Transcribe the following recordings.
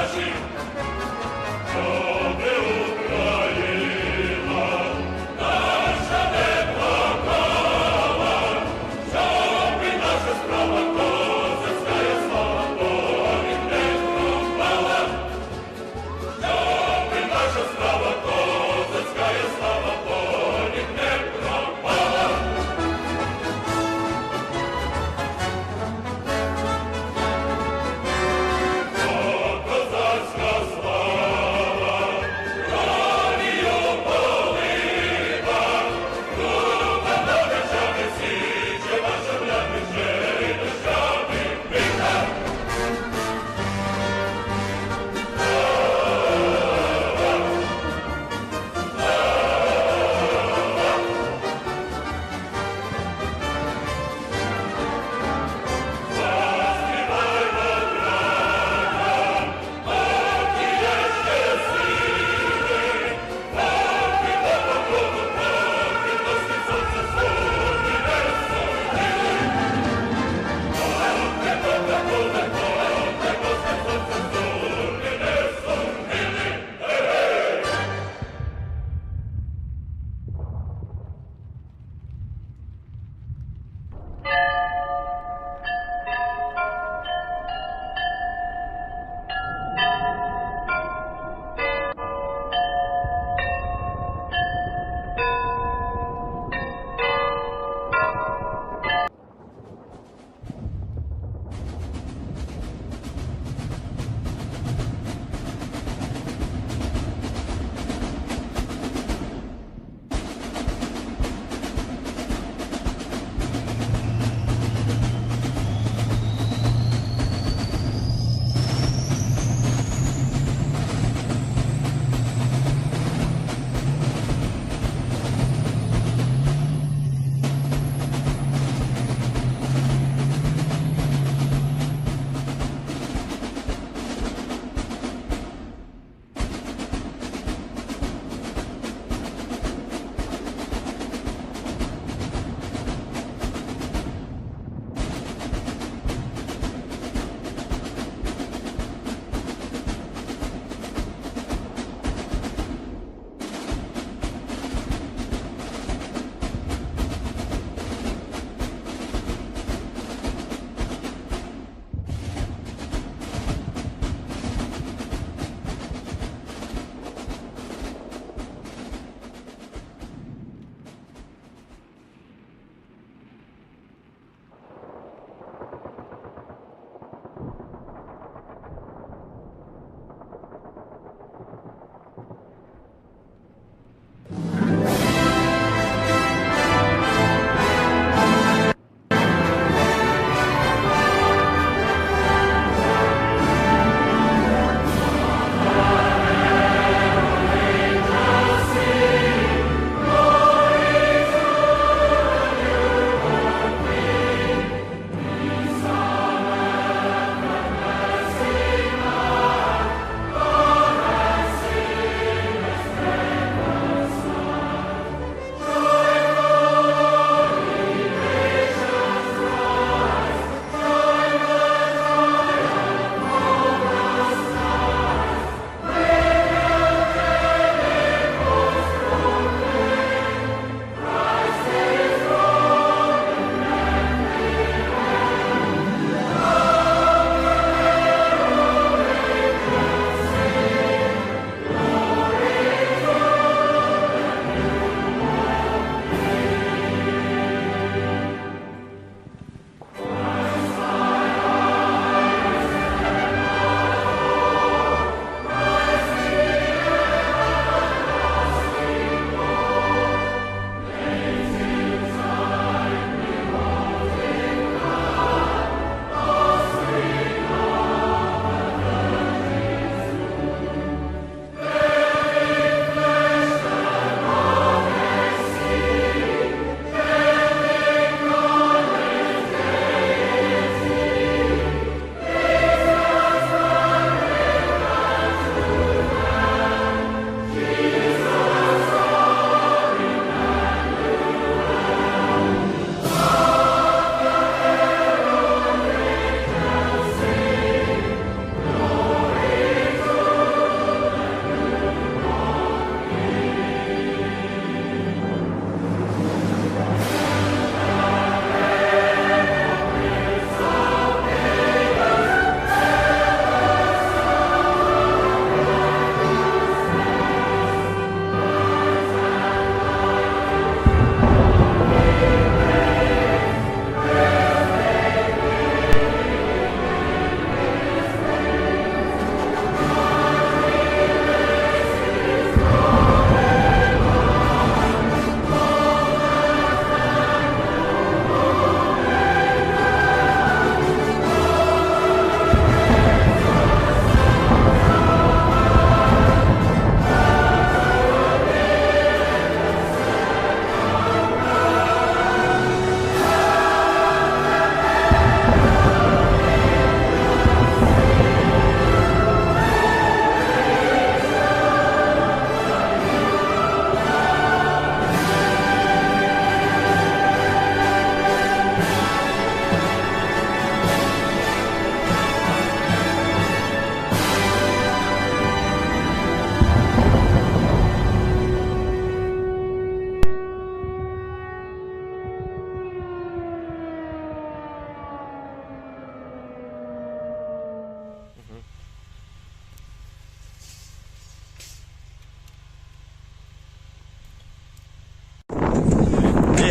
Наші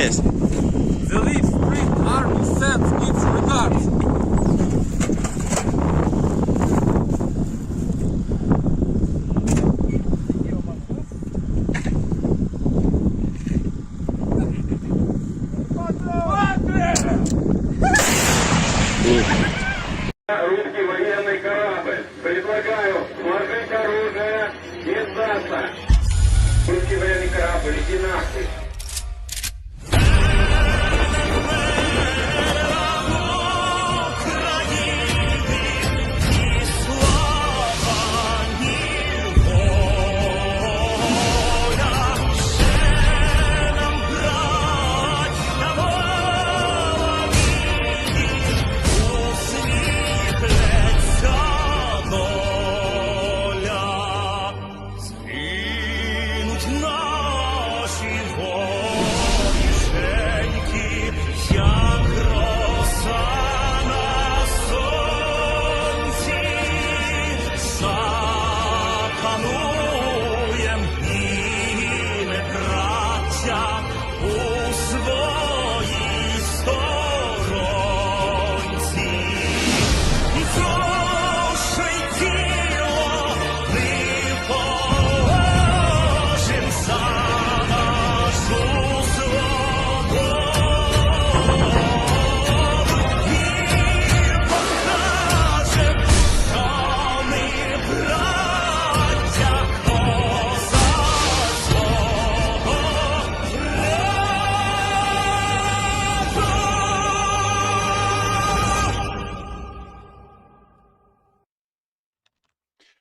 this? The Leaf Spring Army sends its regards. Русский военный корабль. Предлагаю сложить оружие и сдаться. Русский военный корабль, иди нахуй.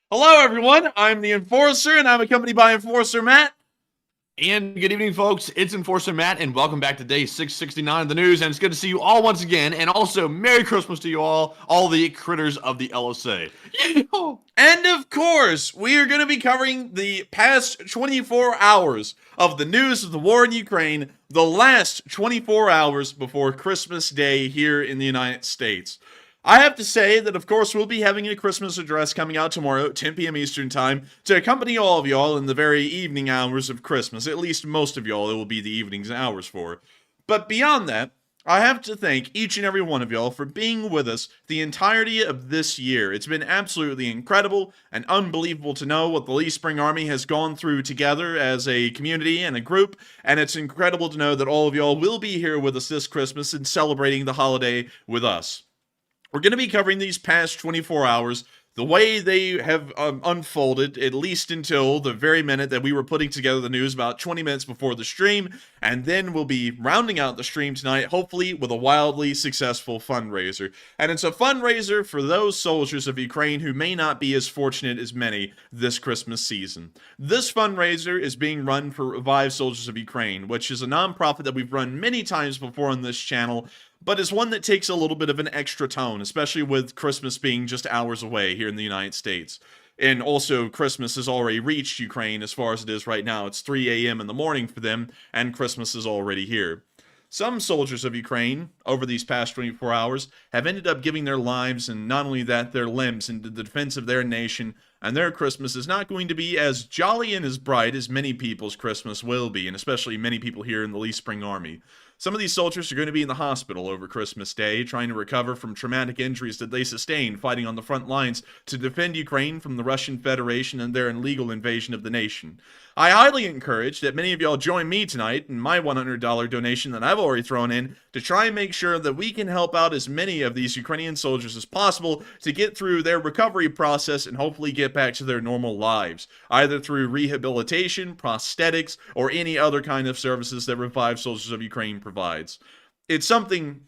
Hello, everyone. I'm the Enforcer, and I'm accompanied by Enforcer Matt. And good evening, folks. It's Enforcer Matt, and welcome back to day 669 of the news. And it's good to see you all once again. And also, Merry Christmas to you all the critters of the LSA. And of course, we are going to be covering the past 24 hours of the news of the war in Ukraine, the last 24 hours before Christmas Day here in the United States. I have to say that, of course, we'll be having a Christmas address coming out tomorrow at 10 p.m. Eastern Time to accompany all of y'all in the very evening hours of Christmas. At least most of y'all, it will be the evening's hours for. But beyond that, I have to thank each and every one of y'all for being with us the entirety of this year. It's been absolutely incredible and unbelievable to know what the Lee Spring Army has gone through together as a community and a group, and it's incredible to know that all of y'all will be here with us this Christmas and celebrating the holiday with us. We're going to be covering these past 24 hours, the way they have unfolded, at least until the very minute that we were putting together the news about 20 minutes before the stream, and then we'll be rounding out the stream tonight, hopefully with a wildly successful fundraiser. And it's a fundraiser for those soldiers of Ukraine who may not be as fortunate as many this Christmas season. This fundraiser is being run for Revive Soldiers of Ukraine, which is a nonprofit that we've run many times before on this channel, but is one that takes a little bit of an extra tone, especially with Christmas being just hours away here in the United States. And also, Christmas has already reached Ukraine as far as it is right now. It's 3 a.m. in the morning for them, and Christmas is already here. Some soldiers of Ukraine, over these past 24 hours, have ended up giving their lives, and not only that, their limbs, into the defense of their nation, and their Christmas is not going to be as jolly and as bright as many people's Christmas will be, and especially many people here in the Lee Spring Army. Some of these soldiers are going to be in the hospital over Christmas Day, trying to recover from traumatic injuries that they sustained fighting on the front lines to defend Ukraine from the Russian Federation and their illegal invasion of the nation. I highly encourage that many of y'all join me tonight in my $100 donation that I've already thrown in to try and make sure that we can help out as many of these Ukrainian soldiers as possible to get through their recovery process and hopefully get back to their normal lives, either through rehabilitation, prosthetics, or any other kind of services that Revive Soldiers of Ukraine provides. It's something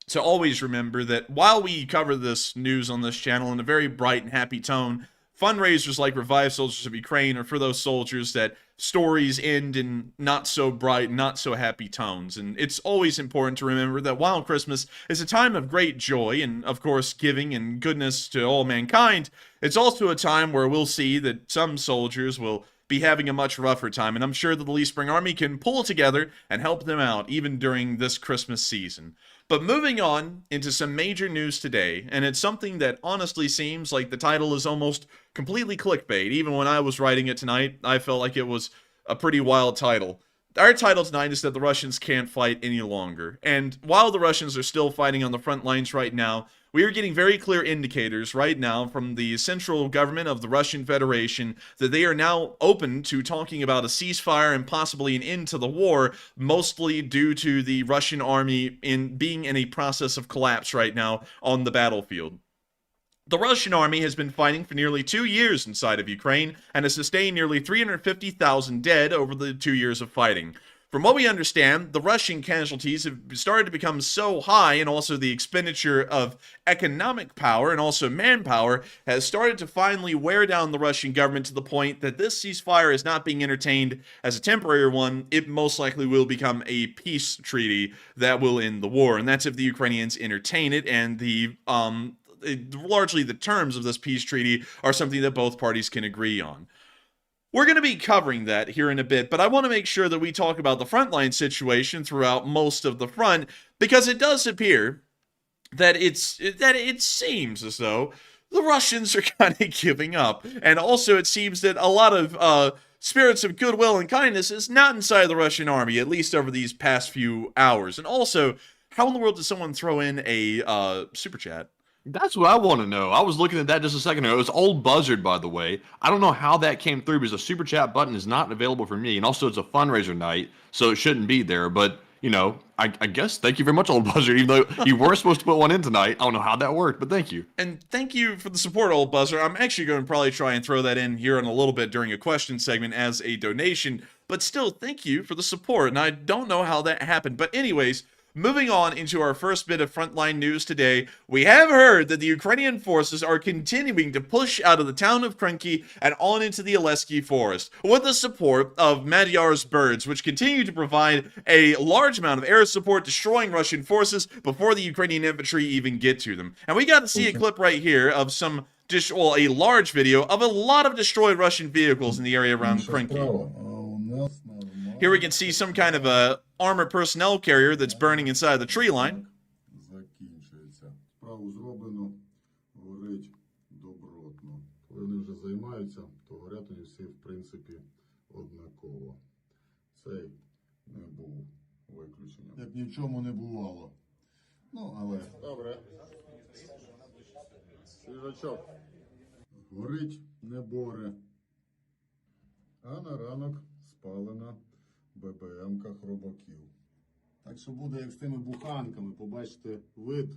to always remember that while we cover this news on this channel in a very bright and happy tone, fundraisers like Revive Soldiers of Ukraine are for those soldiers that stories end in not so bright, not so happy tones. And it's always important to remember that while Christmas is a time of great joy and, of course, giving and goodness to all mankind, it's also a time where we'll see that some soldiers will be having a much rougher time, and I'm sure that the Lee Spring Army can pull together and help them out even during this Christmas season. But moving on into some major news today, and it's something that honestly seems like the title is almost completely clickbait. Even when I was writing it tonight, I felt like it was a pretty wild title. Our title tonight is that the Russians can't fight any longer. And while the Russians are still fighting on the front lines right now, we are getting very clear indicators right now from the central government of the Russian Federation that they are now open to talking about a ceasefire and possibly an end to the war, mostly due to the Russian army being in a process of collapse right now on the battlefield. The Russian army has been fighting for nearly 2 years inside of Ukraine and has sustained nearly 350,000 dead over the 2 years of fighting. From what we understand, the Russian casualties have started to become so high, and also the expenditure of economic power and also manpower has started to finally wear down the Russian government to the point that this ceasefire is not being entertained as a temporary one. It most likely will become a peace treaty that will end the war, and that's if the Ukrainians entertain it, and largely the terms of this peace treaty are something that both parties can agree on. We're going to be covering that here in a bit, but I want to make sure that we talk about the frontline situation throughout most of the front, because it does appear that it seems as though the Russians are kind of giving up, and also it seems that a lot of spirits of goodwill and kindness is not inside the Russian army, at least over these past few hours. And also, how in the world does someone throw in a super chat? That's what I want to know. I was looking at that just a second ago. It was Old Buzzard, by the way. I don't know how that came through because the super chat button is not available for me. And also, it's a fundraiser night, so it shouldn't be there. But, you know, I guess thank you very much, Old Buzzard, even though you were supposed to put one in tonight. I don't know how that worked, but thank you. And thank you for the support, Old Buzzard. I'm actually going to probably try and throw that in here in a little bit during a question segment as a donation. But still, thank you for the support. And I don't know how that happened. But anyways, moving on into our first bit of frontline news today, we have heard that the Ukrainian forces are continuing to push out of the town of Krynky and on into the Zelenskyy forest, with the support of Magyar's birds, which continue to provide a large amount of air support, destroying Russian forces before the Ukrainian infantry even get to them. And we got to see a clip right here of a large video of a lot of destroyed Russian vehicles in the area around Krynky. Here we can see some kind of a armored personnel carrier that's burning inside the tree line. Закінчується. Справу зроблено, горить добротно. Коли вони вже займаються, то горять вони всі, в принципі, однаково. Цей не був виключенням. Як ні в чому не бувало. Ну, але... Добре. Свіжачок. Горить не боре. А на ранок спалена БПМ-ка хробаків. Так що буде як з тими буханками, побачите вид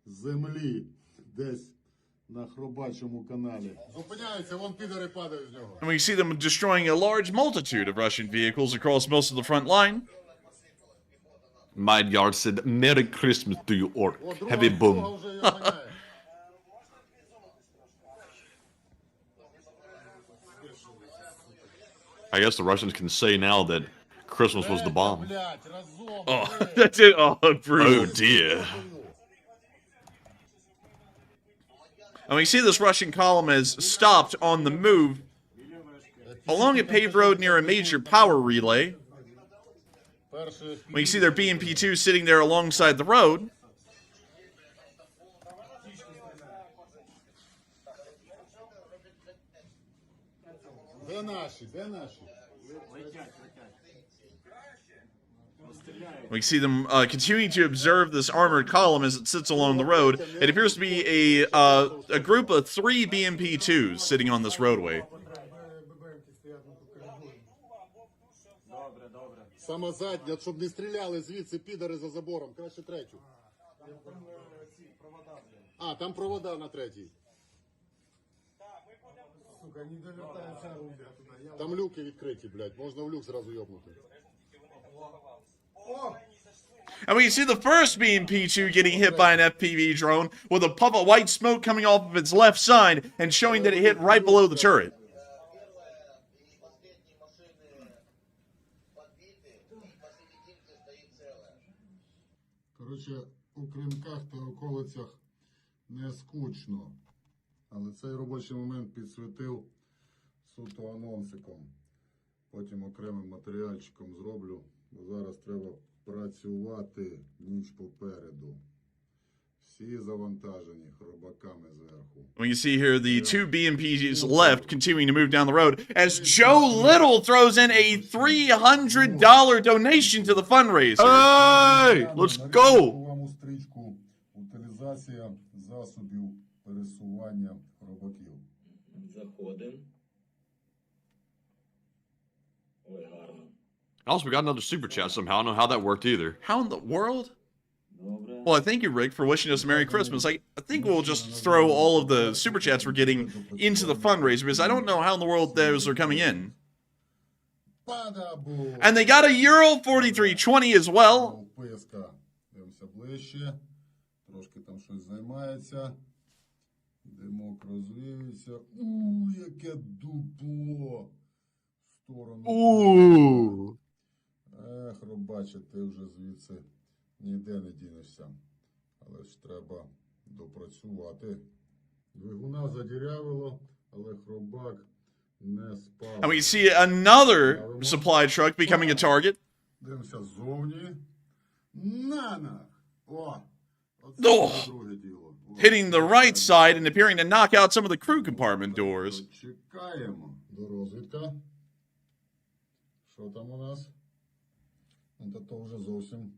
землі десь на хробачому каналі. Зупиняються, вон підари падають з нього. And we see them destroying a large multitude of Russian vehicles across most of the front line. Magyar said, Merry Christmas to you, orc. Heavy boom. Вже його ганяє. I guess the Russians can say now that Christmas was the bomb. Блядь, разом. Oh, that's it. Oh, brutal. Oh dear. And we see this Russian column has stopped on the move along a paved road near a major power relay. We see their BMP-2 sitting there alongside the road. Де наші? Де наші? We see them continuing to observe this armored column as it sits along the road. It appears to be a group of 3 BMP-2s sitting on this roadway. Сама задня, щоб не стріляли звідси підари за забором. Краще третю. А, там провода на третій. Там люки відкриті, блядь. Можна в люк зразу йобнути. And we see the first BMP-2 getting hit by an FPV drone with a puff of white smoke coming off of its left side and showing that it hit right below the turret. Коротше, у Кринках та околицях не скучно. Але цей робочий момент підсвітив суто анонсиком. Потім окремим матеріальчиком зроблю, бо зараз треба працювати, ніч попереду. Всі завантажені хробаками зверху. We can see here the two BMPs left continuing to move down the road as Joe Little throws in a $300 donation to the fundraiser. Hey, let's go. Вам у стрічку утилізація засобів пересування хробаків. Заходим. Ой, гарно. Also, we got another super chat somehow. I don't know how that worked either. How in the world? Добре. Well, thank you, Rick, for wishing us a Merry Christmas. I think we'll just throw all of the super chats we're getting into the fundraiser because I don't know how in the world those are coming in. Падабу! And they got a Euro 4320 as well. Вписка. Дивимося ближче. Трошки там щось займається. Димок розвіюється. Яке дупло! В сторону. Ooh. Робаче, ти вже звідси ніде не дінешся. Але ж треба допрацювати. Двигуна задірявило, але хробак не спав. And we see another supply truck becoming a target. Дивимося ззовні. Нана! О! Оце друге діло. Hitting the right side and appearing to knock out some of the crew compartment doors. Чекаємо до розвідка. Що там у нас? То вже зовсім...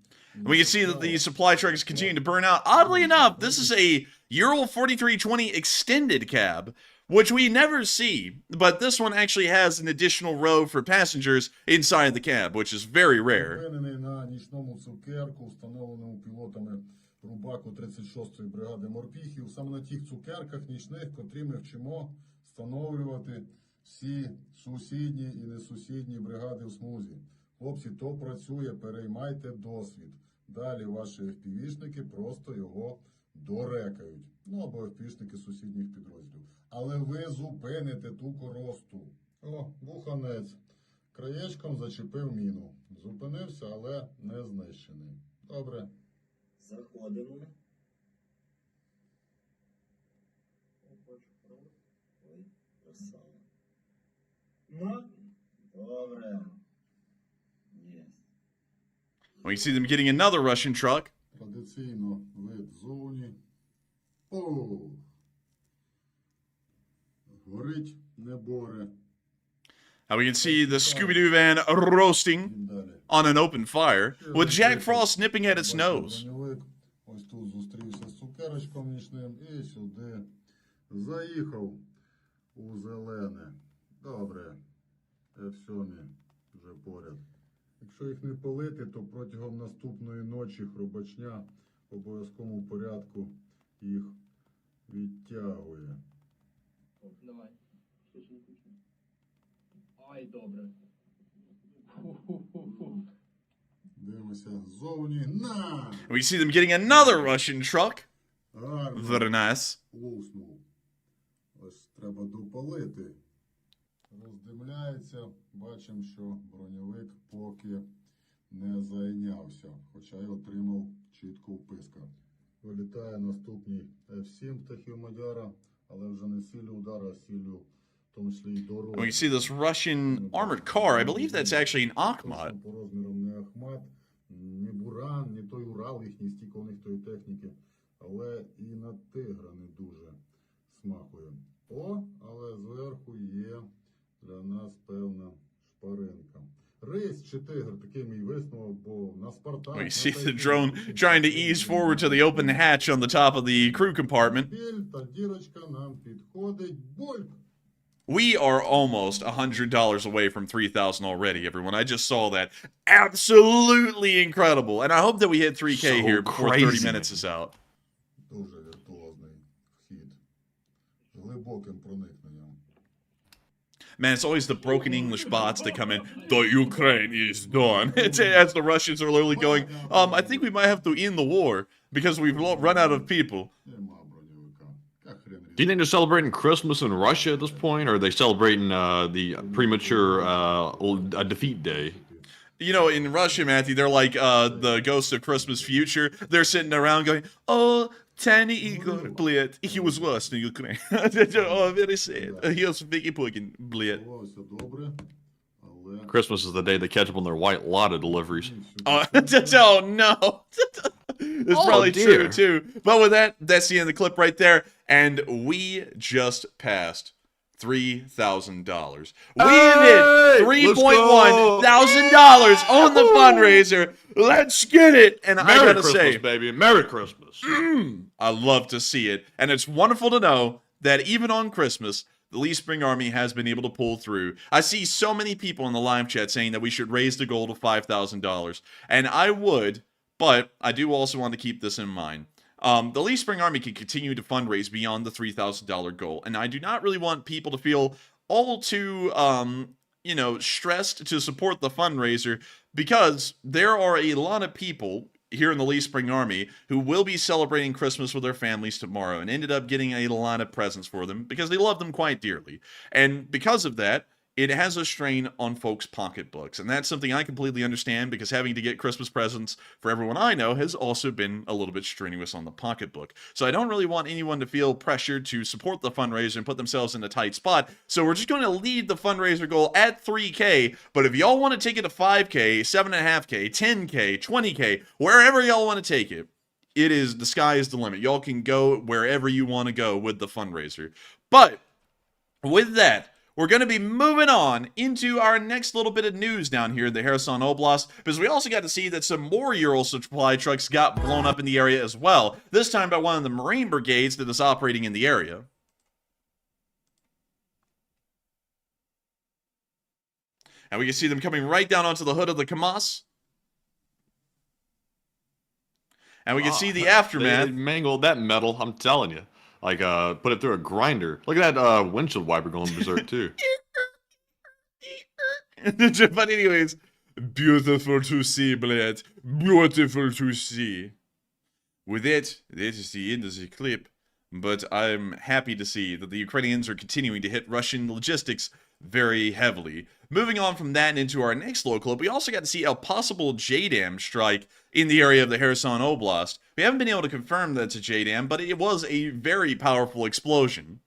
We can see that the supply truck is continuing to burn out. Oddly enough, this is a Euro 4320 extended cab, which we never see, but this one actually has an additional row for passengers inside the cab, which is very rare. Впевнений на нічному цукерку, встановленому пілотами рубаку 36-ї бригади морпіхів. Саме на тих цукерках нічних, котрі ми вчимо встановлювати всі сусідні і несусідні бригади в смузі. Хлопці, то працює, переймайте досвід. Далі ваші FPV-шники просто його дорекають. Ну, або FPV-шники сусідніх підрозділів. Але ви зупините ту коросту. О, буханець. Краєчком зачепив міну. Зупинився, але не знищений. Добре. Заходимо. Ой, красава. Ну, добре. Є. We see them getting another Russian truck. Традиційно вид зовні. О! Горить, не боре. And we can see the Scooby-Doo van roasting Далі. on an open fire, with Jack Frost nipping at its nose. Броньовик. Ось тут зустрівся з цукерочком нічним і сюди заїхав у зелене. Добре. F7 вже поряд. Якщо їх не полити, то протягом наступної ночі хробачня в обов'язковому порядку їх відтягує. Давай. Ай, добре. Дивимося ззовні. На! We see them getting another Russian truck. Гарно. Very nice. Луснув. Ось треба допалити. Роздивляється. Бачимо, що броньовик поки не зайнявся. Хоча й отримав чітко вписка. Вилітає наступний F7 птахів Мадяра, але вже не сіллю удара, а сіллю в тому числі й дорогу. We see this Russian armored car. I believe that's actually an Akhmat. По розмірам не Ахмат, не Буран, не той Урал, їхній стільки у них тої техніки. Але і на Тигра не дуже смакує. О, але зверху є для нас певна шпаринка. Рись чи Тигр, такий мій висновок, бо на Спартак... We see the drone trying to ease forward to the open hatch on the top of the crew compartment. Біль та дірочка нам підходить. Бульк! We are almost $100 away from 3,000 already, everyone. I just saw that. Absolutely incredible. And I hope that we hit 3K So here before crazy. 30 minutes is out. Дуже віртуозний вхід. З глибоким проникненням. Man, it's always the broken English bots that come in. The Ukraine is done. It's as the Russians are literally going, I think we might have to end the war because we've run out of people. Нема броньовика. Як хрен Do you think they're celebrating Christmas in Russia at this point, or are they celebrating the premature defeat day? You know, in Russia, Matthew, they're like the ghosts of Christmas future. They're sitting around going, oh, Tiny Igor, блядь, he was lost in Ukraine. Oh, very sad. He was Vicky Pukin, блядь. Ховався добре, але... Christmas is the day they catch up on their white Lotta deliveries. Oh, no. It's Oh, probably dear. true, too. But with that, that's the end of the clip right there. And we just passed $3,000. We Hey, hit let's $3,100 go. on the fundraiser. Let's get it. And I Merry gotta Christmas, say, baby. Merry Christmas. I love to see it. And it's wonderful to know that even on Christmas, the Lee Spring Army has been able to pull through. I see so many people in the live chat saying that we should raise the goal to $5,000. And I would, but I do also want to keep this in mind. The Lee Spring Army can continue to fundraise beyond the $3,000 goal. And I do not really want people to feel all too, stressed to support the fundraiser, because there are a lot of people here in the Lee Spring Army who will be celebrating Christmas with their families tomorrow and ended up getting a lot of presents for them because they love them quite dearly. And because of that, it has a strain on folks' pocketbooks. And that's something I completely understand, because having to get Christmas presents for everyone I know has also been a little bit strenuous on the pocketbook. So I don't really want anyone to feel pressured to support the fundraiser and put themselves in a tight spot. So we're just going to leave the fundraiser goal at 3K. But if y'all want to take it to 5K, 7.5K, 10K, 20K, wherever y'all want to take it, the sky is the limit. Y'all can go wherever you want to go with the fundraiser. But with that, we're going to be moving on into our next little bit of news down here in the Kherson Oblast, because we also got to see that some more Ural supply trucks got blown up in the area as well, this time by one of the Marine brigades that is operating in the area. And we can see them coming right down onto the hood of the KAMAZ. And we can see the aftermath. They mangled that metal, I'm telling you. Like, put it through a grinder. Look at that windshield wiper going berserk, too. But anyways, beautiful to see, Blade. Beautiful to see. With it, that is the end of the clip. But I'm happy to see that the Ukrainians are continuing to hit Russian logistics very heavily. Moving on from that and into our next little clip, we also got to see a possible JDAM strike in the area of the Kherson Oblast. We haven't been able to confirm that it's a JDAM, but it was a very powerful explosion.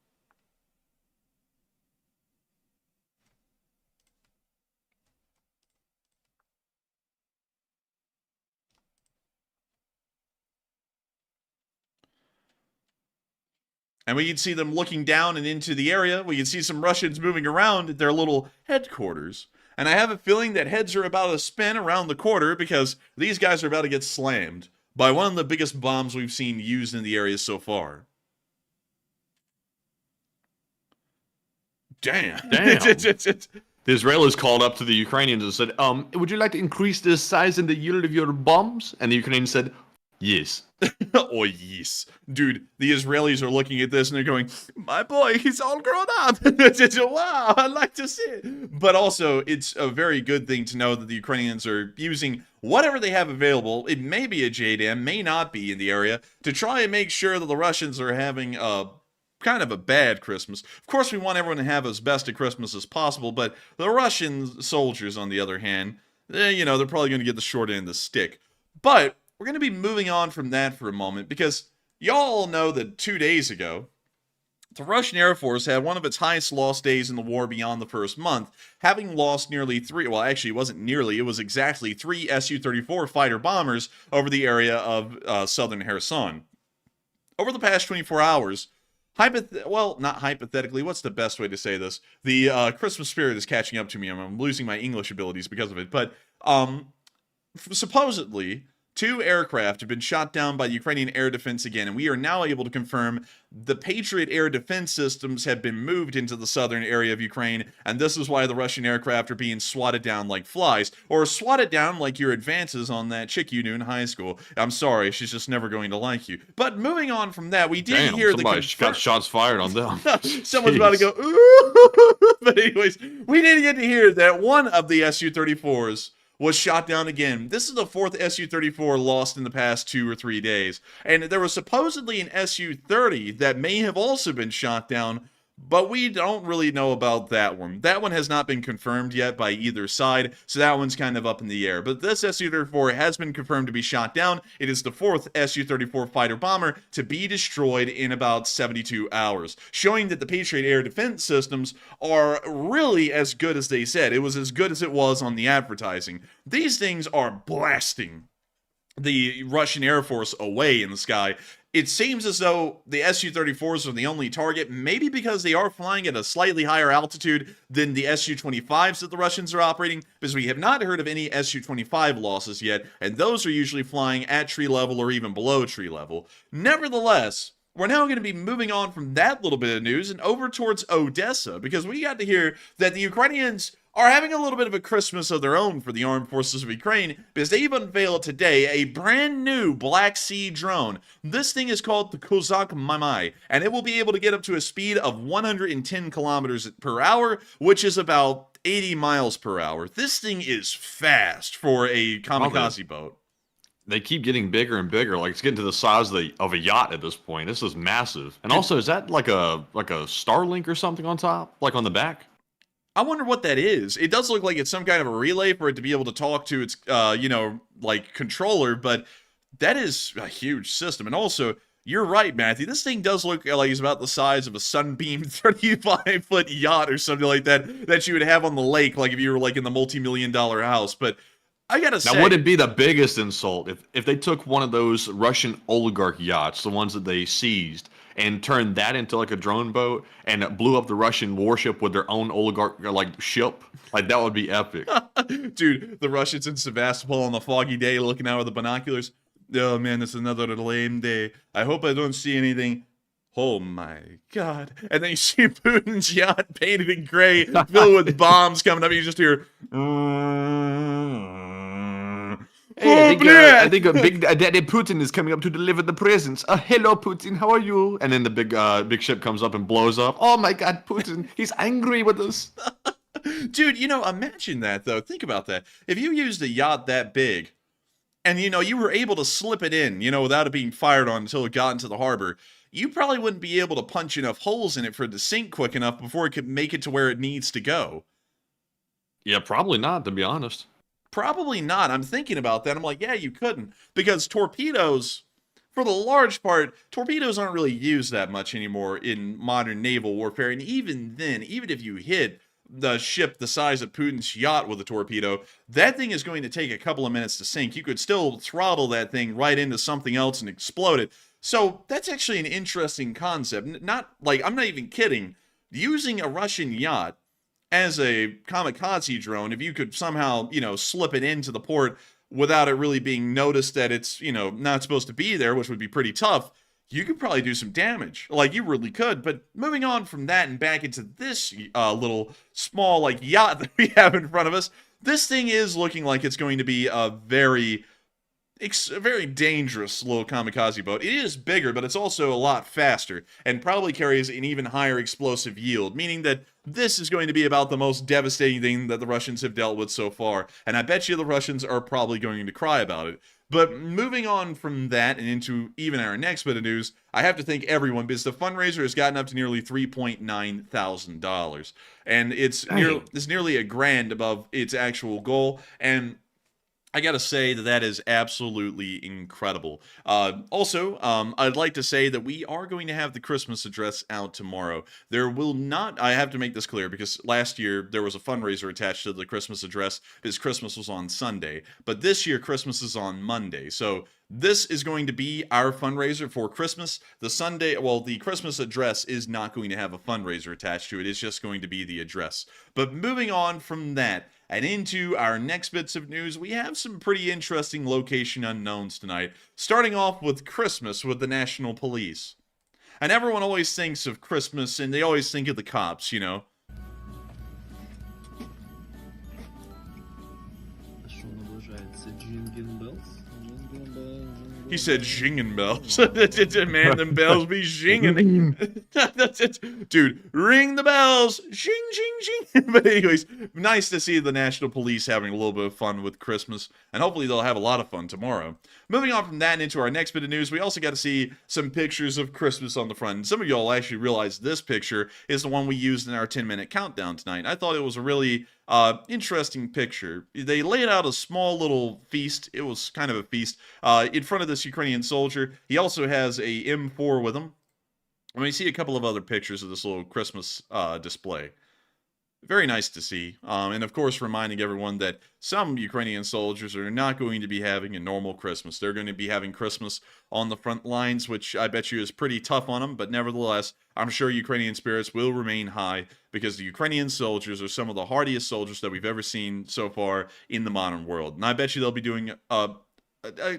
And we can see them looking down and into the area. We can see some Russians moving around at their little headquarters. And I have a feeling that heads are about to spin around the quarter, because these guys are about to get slammed by one of the biggest bombs we've seen used in the area so far. Damn. The Israelis called up to the Ukrainians and said, would you like to increase the size and the yield of your bombs? And the Ukrainians said, yes. Oh, yes. Dude, the Israelis are looking at this and they're going, my boy, he's all grown up. Wow, I'd like to see it. But also, it's a very good thing to know that the Ukrainians are using whatever they have available. It may be a JDAM, may not be in the area, to try and make sure that the Russians are having a kind of a bad Christmas. Of course, we want everyone to have as best a Christmas as possible, but the Russian soldiers, on the other hand, they're probably going to get the short end of the stick. But we're going to be moving on from that for a moment, because y'all know that 2 days ago, the Russian Air Force had one of its highest loss days in the war beyond the first month, having lost nearly it wasn't nearly, it was exactly 3 Su-34 fighter bombers over the area of southern Kherson. Over the past 24 hours, not hypothetically, what's the best way to say this? The Christmas spirit is catching up to me. I'm losing my English abilities because of it. But supposedly, 2 aircraft have been shot down by the Ukrainian air defense again, and we are now able to confirm the Patriot air defense systems have been moved into the southern area of Ukraine, and this is why the Russian aircraft are being swatted down like flies, or swatted down like your advances on that chick you knew in high school. I'm sorry, she's just never going to like you. But moving on from that, we did hear somebody got shots fired on them. Someone's about to go, ooh! But anyways, we did get to hear that one of the Su-34s was shot down again. This is the 4th Su-34 lost in the past 2 or 3 days. And there was supposedly an Su-30 that may have also been shot down, but we don't really know about that one. That one has not been confirmed yet by either side, so that one's kind of up in the air. But this Su-34 has been confirmed to be shot down. It is the 4th Su-34 fighter bomber to be destroyed in about 72 hours, showing that the Patriot air defense systems are really as good as they said. It was as good as it was on the advertising. These things are blasting the Russian Air Force away in the sky. It seems as though the Su-34s are the only target, maybe because they are flying at a slightly higher altitude than the Su-25s that the Russians are operating, because we have not heard of any Su-25 losses yet, and those are usually flying at tree level or even below tree level. Nevertheless, we're now going to be moving on from that little bit of news and over towards Odessa, because we got to hear that the Ukrainians are having a little bit of a Christmas of their own for the armed forces of Ukraine, because they've unveiled today a brand new Black Sea drone. This thing is called the Kozak Mamai, and it will be able to get up to a speed of 110 kilometers per hour, which is about 80 miles per hour. This thing is fast for a kamikaze boat. They keep getting bigger and bigger. Like, it's getting to the size of a yacht at this point. This is massive. And also, is that like a Starlink or something on top, like on the back? I wonder what that is. It does look like it's some kind of a relay for it to be able to talk to its, like controller, but that is a huge system. And also, you're right, Matthew. This thing does look like it's about the size of a Sunbeam 35-foot yacht or something like that you would have on the lake, like if you were like in the multi-million-dollar house. But I gotta say, now, would it be the biggest insult if they took one of those Russian oligarch yachts, the ones that they seized, and turned that into like a drone boat and it blew up the Russian warship with their own oligarch like ship? Like, that would be epic. Dude, the Russians in Sevastopol on the foggy day looking out with the binoculars. Oh man, it's another lame day. I hope I don't see anything. Oh my god. And then you see Putin's yacht painted in gray, filled with bombs coming up. You just hear... Hey, I think Big Daddy Putin is coming up to deliver the presents. Hello, Putin. How are you? And then the big ship comes up and blows up. Oh my God, Putin! He's angry with us. Dude, imagine that though. Think about that. If you used a yacht that big, and you were able to slip it in, without it being fired on until it got into the harbor, you probably wouldn't be able to punch enough holes in it for it to sink quick enough before it could make it to where it needs to go. Yeah, probably not, to be honest. Probably not. I'm thinking about that. I'm like, yeah, you couldn't. Because torpedoes, for the large part, torpedoes aren't really used that much anymore in modern naval warfare. And even then, even if you hit the ship the size of Putin's yacht with a torpedo, that thing is going to take a couple of minutes to sink. You could still throttle that thing right into something else and explode it. So that's actually an interesting concept. Not like, I'm not even kidding. Using a Russian yacht as a kamikaze drone, if you could somehow, slip it into the port without it really being noticed that it's, not supposed to be there, which would be pretty tough, you could probably do some damage. Like, you really could. But moving on from that and back into this little small, like, yacht that we have in front of us, this thing is looking like it's going to be a very dangerous little kamikaze boat. It is bigger, but it's also a lot faster and probably carries an even higher explosive yield, meaning that this is going to be about the most devastating thing that the Russians have dealt with so far. And I bet you the Russians are probably going to cry about it. But moving on from that and into even our next bit of news, I have to thank everyone because the fundraiser has gotten up to nearly $3.9 thousand. And it's nearly $1,000 above its actual goal. And I gotta say that is absolutely incredible. Also, I'd like to say that we are going to have the Christmas address out tomorrow. There will not, I have to make this clear because last year there was a fundraiser attached to the Christmas address because Christmas was on Sunday. But this year Christmas is on Monday. So this is going to be our fundraiser for Christmas. The Christmas address is not going to have a fundraiser attached to it. It's just going to be the address. But moving on from that, and into our next bits of news, we have some pretty interesting location unknowns tonight, starting off with Christmas with the National Police. And everyone always thinks of Christmas, and they always think of the cops, He said jingin' bells. Man, them bells be jinging. Dude, ring the bells. Jing, jing, jing. But anyways, nice to see the National Police having a little bit of fun with Christmas. And hopefully they'll have a lot of fun tomorrow. Moving on from that and into our next bit of news, we also got to see some pictures of Christmas on the front. And some of y'all actually realize this picture is the one we used in our 10-minute countdown tonight. I thought it was a really interesting picture. They laid out a small little feast. It was kind of a feast in front of this Ukrainian soldier. He also has a M4 with him. And we see a couple of other pictures of this little Christmas display. Very nice to see. And of course, reminding everyone that some Ukrainian soldiers are not going to be having a normal Christmas. They're going to be having Christmas on the front lines, which I bet you is pretty tough on them. But nevertheless, I'm sure Ukrainian spirits will remain high because the Ukrainian soldiers are some of the hardiest soldiers that we've ever seen so far in the modern world. And I bet you they'll be doing a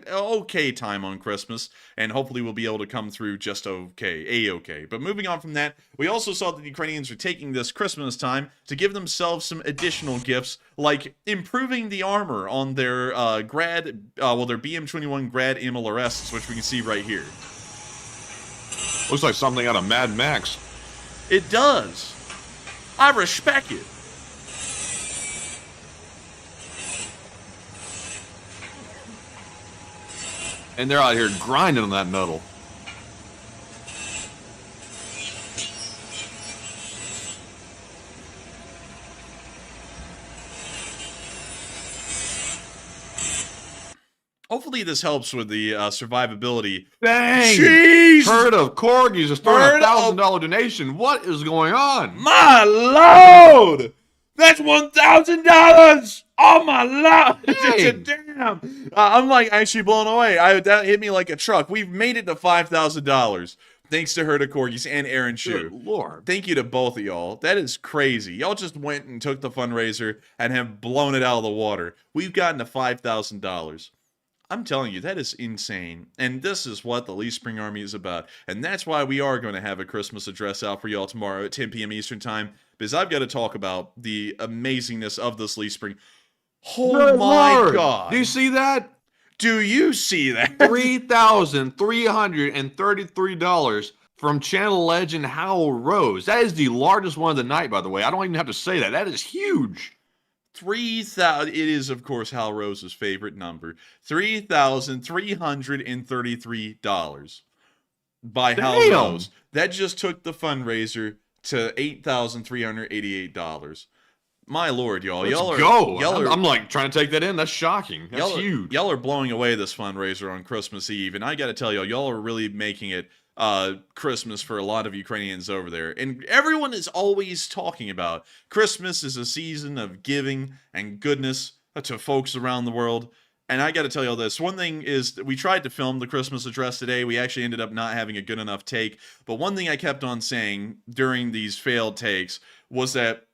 okay time on Christmas, and hopefully we'll be able to come through just okay, a-okay. But moving on from that, we also saw that the Ukrainians are taking this Christmas time to give themselves some additional gifts, like improving the armor on their their BM-21 Grad MLRS, which we can see right here. Looks like something out of Mad Max. It does. I respect it. And they're out here grinding on that metal. Hopefully this helps with the survivability. Dang! Jeez! Herd of corgis is throwing Herd a of- $1,000 donation. What is going on? My lord! That's $1,000! Oh my lord! Dang. Damn! I'm like actually blown away. That hit me like a truck. We've made it to $5,000 thanks to Herda Corgis and Aaron Shu. Good Lord. Thank you to both of y'all. That is crazy. Y'all just went and took the fundraiser and have blown it out of the water. We've gotten to $5,000. I'm telling you, that is insane. And this is what the Lee Spring Army is about. And that's why we are going to have a Christmas address out for y'all tomorrow at 10 p.m. Eastern Time. Because I've got to talk about the amazingness of this Lee Spring. Oh Good my Lord. God. Do you see that? Do you see that? $3,333 from Channel Legend Howell Rose. That is the largest one of the night, by the way. I don't even have to say that. That is huge. 3,000. It is, of course, Hal Rose's favorite number. $3,333 by Hal Damn. Rose. That just took the fundraiser to $8,388. My lord, y'all. Let's Y'all are go. Y'all are, I'm like trying to take that in. That's shocking. That's huge. Y'all are blowing away this fundraiser on Christmas Eve, and I got to tell y'all are really making it Christmas for a lot of Ukrainians over there. And everyone is always talking about Christmas is a season of giving and goodness to folks around the world. And I got to tell y'all this. One thing is that we tried to film the Christmas address today. We actually ended up not having a good enough take. But one thing I kept on saying during these failed takes was that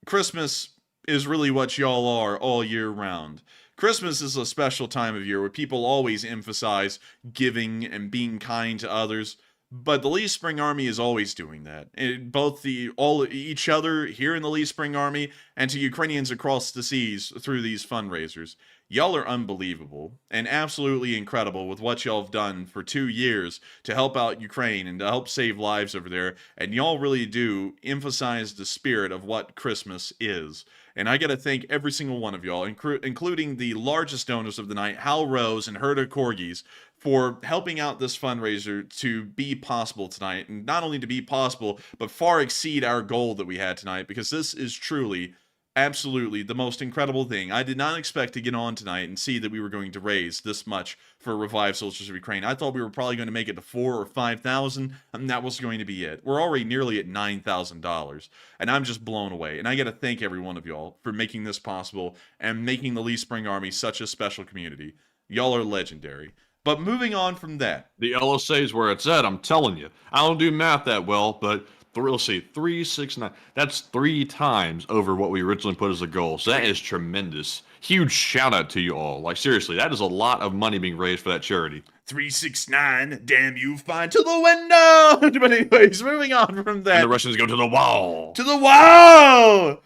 Christmas is really what y'all are all year round. Christmas is a special time of year where people always emphasize giving and being kind to others. But the Lee Spring Army is always doing that. Both each other here in the Lee Spring Army and to Ukrainians across the seas through these fundraisers. Y'all are unbelievable and absolutely incredible with what y'all have done for 2 years to help out Ukraine and to help save lives over there. And y'all really do emphasize the spirit of what Christmas is. And I got to thank every single one of y'all, including the largest donors of the night, Hal Rose and Herda Corgis, for helping out this fundraiser to be possible tonight. And not only to be possible, but far exceed our goal that we had tonight, because this is truly, absolutely the most incredible thing. I did not expect to get on tonight and see that we were going to raise this much for Revived Soldiers of Ukraine. I thought we were probably going to make it to 4,000 or 5,000, and that was going to be it. We're already nearly at $9,000, and I'm just blown away. And I got to thank every one of y'all for making this possible and making the Lee Spring Army such a special community. Y'all are legendary. But moving on from that. The LSA is where it's at, I'm telling you. I don't do math that well, but let's see, 369. That's 3 times over what we originally put as a goal. So that is tremendous. Huge shout out to you all. Like, seriously, that is a lot of money being raised for that charity. 369, damn you, fine to the window. But anyways, moving on from that. And the Russians go to the wall. To the wall!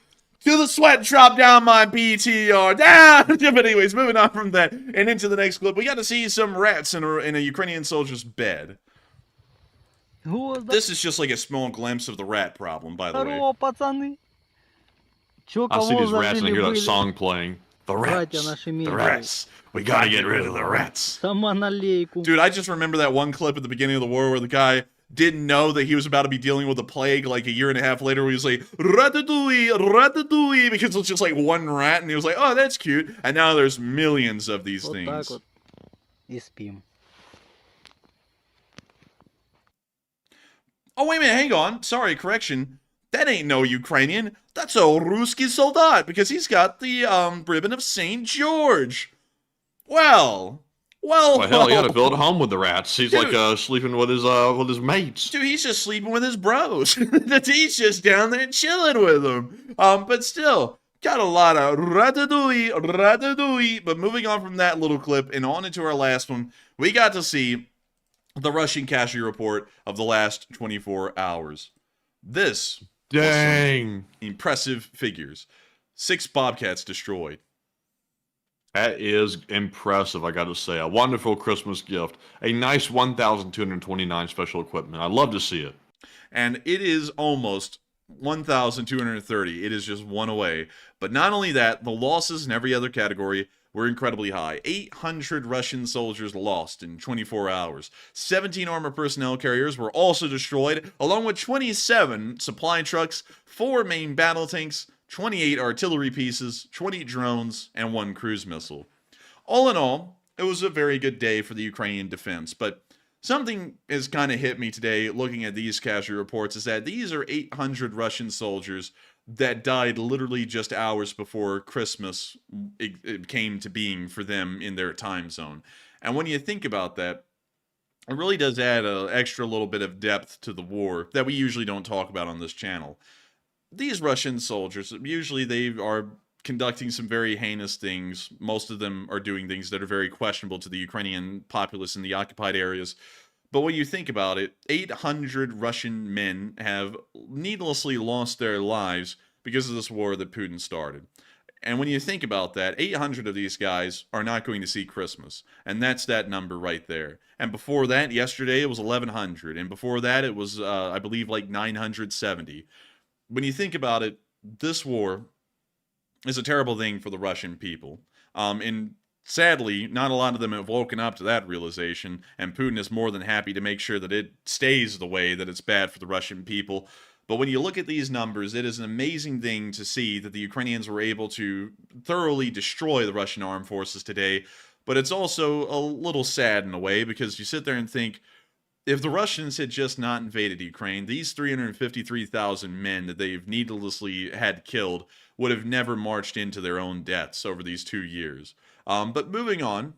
To the sweat drop down my PTR. Down! But anyways, moving on from that and into the next clip, we got to see some rats in a Ukrainian soldier's bed. Who was that? This is just like a small glimpse of the rat problem, by the way. Здорово, пацаны. Чё, I see кого these rats and I hear that забыли? song playing. The Братья rats. наши The милые. rats. We gotta get rid of the rats. Салам алейкум. Dude, I just remember that one clip at the beginning of the war where the guy didn't know that he was about to be dealing with a plague like a year and a half later where he was like, ratatouille, ratatouille, because it's just like one rat, and he was like, oh, that's cute. And now there's millions of these Вот так things. вот. И спим. Oh, wait a minute, hang on. Sorry, correction. That ain't no Ukrainian. That's a Ruski soldat because he's got the ribbon of St. George. Well, Well, hell, he had to build a home with the rats. He's Dude. like sleeping with his mates. Dude, he's just sleeping with his bros. He's just down there chilling with them. But still, got a lot of ratatouille. But moving on from that little clip and on into our last one, we got to see the Russian casualty report of the last 24 hours. This was some Dang. impressive figures. 6 Bobcats destroyed. That is impressive, I gotta say. A wonderful Christmas gift. A nice 1,229 special equipment. I love to see it. And it is almost 1,230. It is just one away. But not only that, the losses in every other category were incredibly high. 800 Russian soldiers lost in 24 hours. 17 armored personnel carriers were also destroyed, along with 27 supply trucks, 4 main battle tanks, 28 artillery pieces, 20 drones, and 1 cruise missile. All in all, it was a very good day for the Ukrainian defense, but something has kind of hit me today looking at these casualty reports is that these are 800 Russian soldiers that died literally just hours before Christmas it came to being for them in their time zone. And when you think about that, it really does add an extra little bit of depth to the war that we usually don't talk about on this channel. These Russian soldiers, usually they are conducting some very heinous things. Most of them are doing things that are very questionable to the Ukrainian populace in the occupied areas. But when you think about it, 800 Russian men have needlessly lost their lives because of this war that Putin started. And when you think about that, 800 of these guys are not going to see Christmas. And that's that number right there. And before that, yesterday, it was 1,100. And before that, it was, I believe, like 970. When you think about it, this war is a terrible thing for the Russian people. And sadly, not a lot of them have woken up to that realization, and Putin is more than happy to make sure that it stays the way that it's bad for the Russian people. But when you look at these numbers, it is an amazing thing to see that the Ukrainians were able to thoroughly destroy the Russian armed forces today. But it's also a little sad in a way, because you sit there and think, if the Russians had just not invaded Ukraine, these 353,000 men that they've needlessly had killed would have never marched into their own deaths over these 2 years. But moving on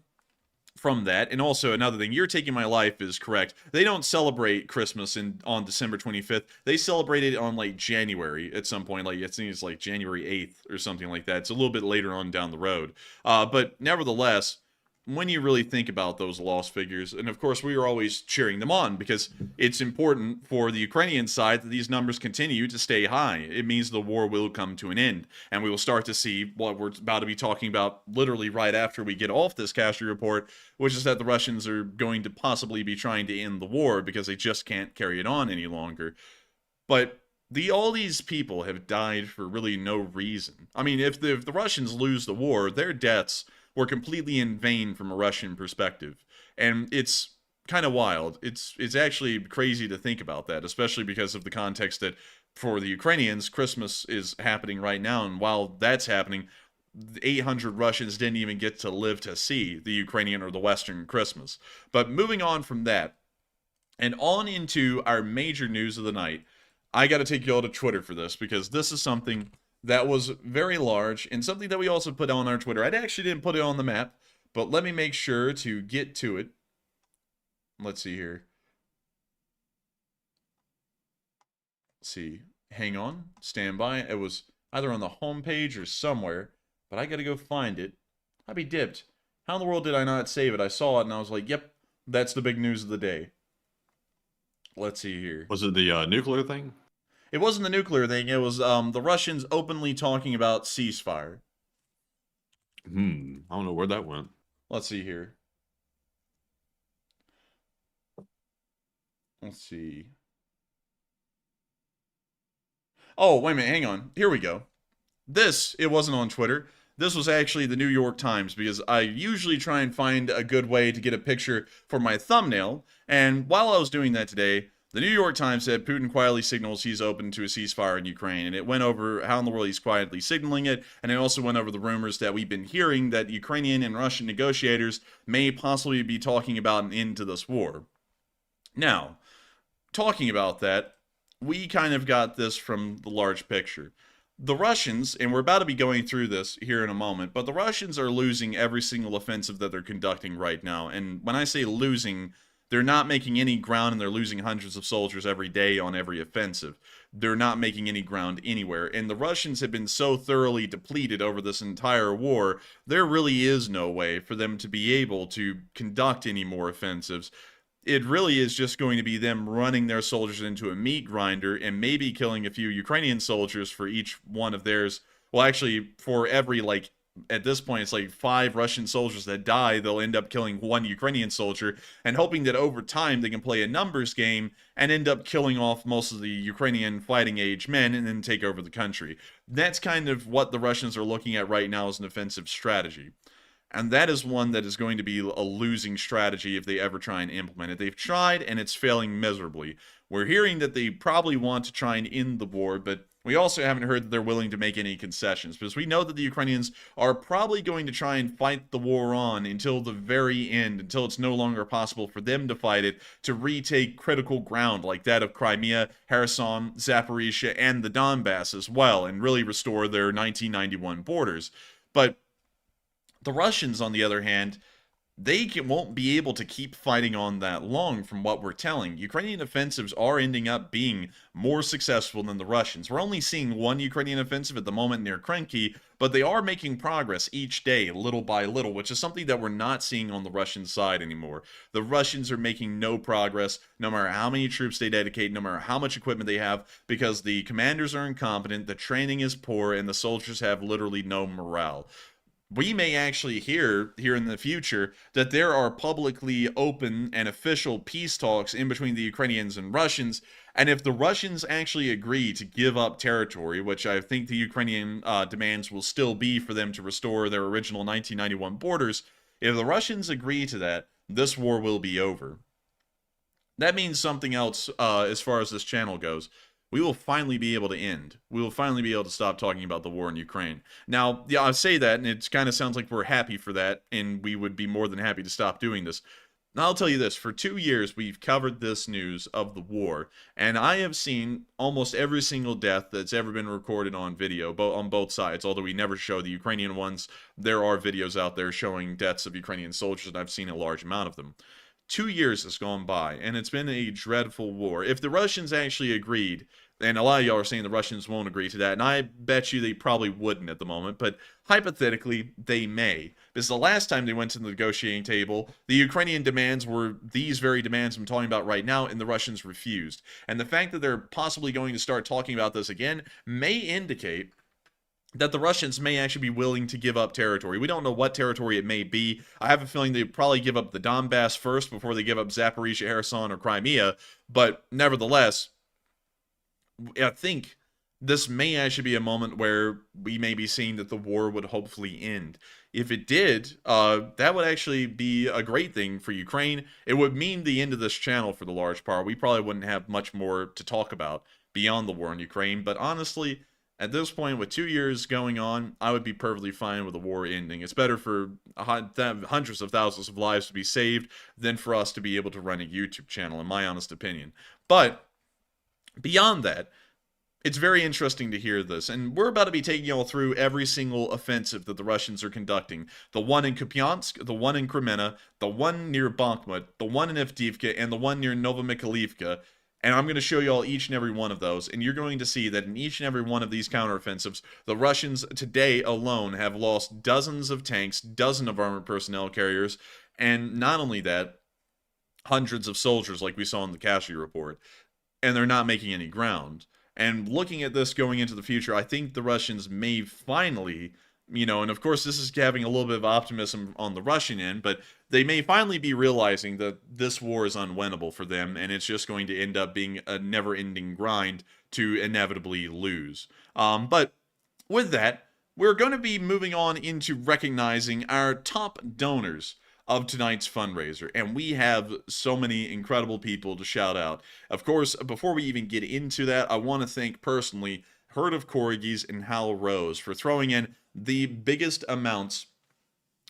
from that, and also another thing, You're Taking My Life is correct. They don't celebrate Christmas on December 25th. They celebrate it on like January at some point. Like I think it's like January 8th or something like that. It's a little bit later on down the road. But nevertheless, when you really think about those loss figures, and of course we are always cheering them on because it's important for the Ukrainian side that these numbers continue to stay high. It means the war will come to an end, and we will start to see what we're about to be talking about literally right after we get off this casualty report, which is that the Russians are going to possibly be trying to end the war because they just can't carry it on any longer. But all these people have died for really no reason. I mean, if the Russians lose the war, their deaths were completely in vain from a Russian perspective. And it's kind of wild. It's actually crazy to think about that, especially because of the context that for the Ukrainians, Christmas is happening right now. And while that's happening, 800 Russians didn't even get to live to see the Ukrainian or the Western Christmas. But moving on from that, and on into our major news of the night, I got to take you all to Twitter for this, because this is something that was very large, and something that we also put on our Twitter. I actually didn't put it on the map, but let me make sure to get to it. Let's see here. Let's see. Hang on. Stand by. It was either on the homepage or somewhere, but I gotta go find it. I'd be dipped. How in the world did I not save it? I saw it, and I was like, yep, that's the big news of the day. Let's see here. Was it the nuclear thing? It wasn't the nuclear thing. It was the Russians openly talking about ceasefire. I don't know where that went. Let's see here. Let's see. Oh, wait a minute. Hang on. Here we go. It wasn't on Twitter. This was actually the New York Times, because I usually try and find a good way to get a picture for my thumbnail. And while I was doing that today, the New York Times said Putin quietly signals he's open to a ceasefire in Ukraine. And it went over how in the world he's quietly signaling it. And it also went over the rumors that we've been hearing that Ukrainian and Russian negotiators may possibly be talking about an end to this war. Now, talking about that, we kind of got this from the large picture. The Russians, and we're about to be going through this here in a moment, but the Russians are losing every single offensive that they're conducting right now. And when I say losing, they're not making any ground, and they're losing hundreds of soldiers every day on every offensive. They're not making any ground anywhere. And the Russians have been so thoroughly depleted over this entire war, there really is no way for them to be able to conduct any more offensives. It really is just going to be them running their soldiers into a meat grinder and maybe killing a few Ukrainian soldiers for each one of theirs. Well, actually, for every, like, at this point, it's like 5 Russian soldiers that die, they'll end up killing 1 Ukrainian soldier, and hoping that over time they can play a numbers game and end up killing off most of the Ukrainian fighting age men and then take over the country. That's kind of what the Russians are looking at right now as an offensive strategy. And that is one that is going to be a losing strategy if they ever try and implement it. They've tried, and it's failing miserably. We're hearing that they probably want to try and end the war, but we also haven't heard that they're willing to make any concessions, because we know that the Ukrainians are probably going to try and fight the war on until the very end, until it's no longer possible for them to fight it, to retake critical ground like that of Crimea, Kherson, Zaporizhia, and the Donbass as well, and really restore their 1991 borders. But the Russians, on the other hand, won't be able to keep fighting on that long from what we're telling. Ukrainian offensives are ending up being more successful than the Russians. We're only seeing 1 Ukrainian offensive at the moment near Krynky, but they are making progress each day, little by little, which is something that we're not seeing on the Russian side anymore. The Russians are making no progress, no matter how many troops they dedicate, no matter how much equipment they have, because the commanders are incompetent, the training is poor, and the soldiers have literally no morale. We may actually hear here in the future that there are publicly open and official peace talks in between the Ukrainians and Russians, and if the Russians actually agree to give up territory, which I think the Ukrainian demands will still be for them to restore their original 1991 borders, if the Russians agree to that, this war will be over. That means something else as far as this channel goes. We will finally be able to end. We will finally be able to stop talking about the war in Ukraine. Now, yeah, I say that, and it kind of sounds like we're happy for that, and we would be more than happy to stop doing this. Now, I'll tell you this. For 2 years, we've covered this news of the war, and I have seen almost every single death that's ever been recorded on video, on both sides. Although we never show the Ukrainian ones, there are videos out there showing deaths of Ukrainian soldiers, and I've seen a large amount of them. 2 years has gone by, and it's been a dreadful war. If the Russians actually agreed, and a lot of y'all are saying the Russians won't agree to that, and I bet you they probably wouldn't at the moment, but hypothetically, they may. Because the last time they went to the negotiating table, the Ukrainian demands were these very demands I'm talking about right now, and the Russians refused. And the fact that they're possibly going to start talking about this again may indicate that the Russians may actually be willing to give up territory. We don't know what territory it may be. I have a feeling they'd probably give up the Donbass first before they give up Zaporizhia, Kherson, or Crimea. But nevertheless, I think this may actually be a moment where we may be seeing that the war would hopefully end. If it did, that would actually be a great thing for Ukraine. It would mean the end of this channel for the large part. We probably wouldn't have much more to talk about beyond the war in Ukraine. But honestly, at this point, with 2 years going on, I would be perfectly fine with the war ending. It's better for hundreds of thousands of lives to be saved than for us to be able to run a YouTube channel, in my honest opinion. But beyond that, it's very interesting to hear this, and we're about to be taking y'all through every single offensive that the Russians are conducting. The one in Kupiansk, the one in Kremenna, the one near Bakhmut, the one in Avdiivka, and the one near Novomikhailivka. And I'm going to show you all each and every one of those, and you're going to see that in each and every one of these counteroffensives, the Russians today alone have lost dozens of tanks, dozens of armored personnel carriers, and not only that, hundreds of soldiers like we saw in the casualty report. And they're not making any ground. And looking at this going into the future, I think the Russians may finally, and of course this is having a little bit of optimism on the Russian end, but they may finally be realizing that this war is unwinnable for them, and it's just going to end up being a never-ending grind to inevitably lose. But with that, we're going to be moving on into recognizing our top donors of tonight's fundraiser, and we have so many incredible people to shout out. Of course, before we even get into that, I want to thank personally Herd of Corgis and Hal Rose for throwing in the biggest amounts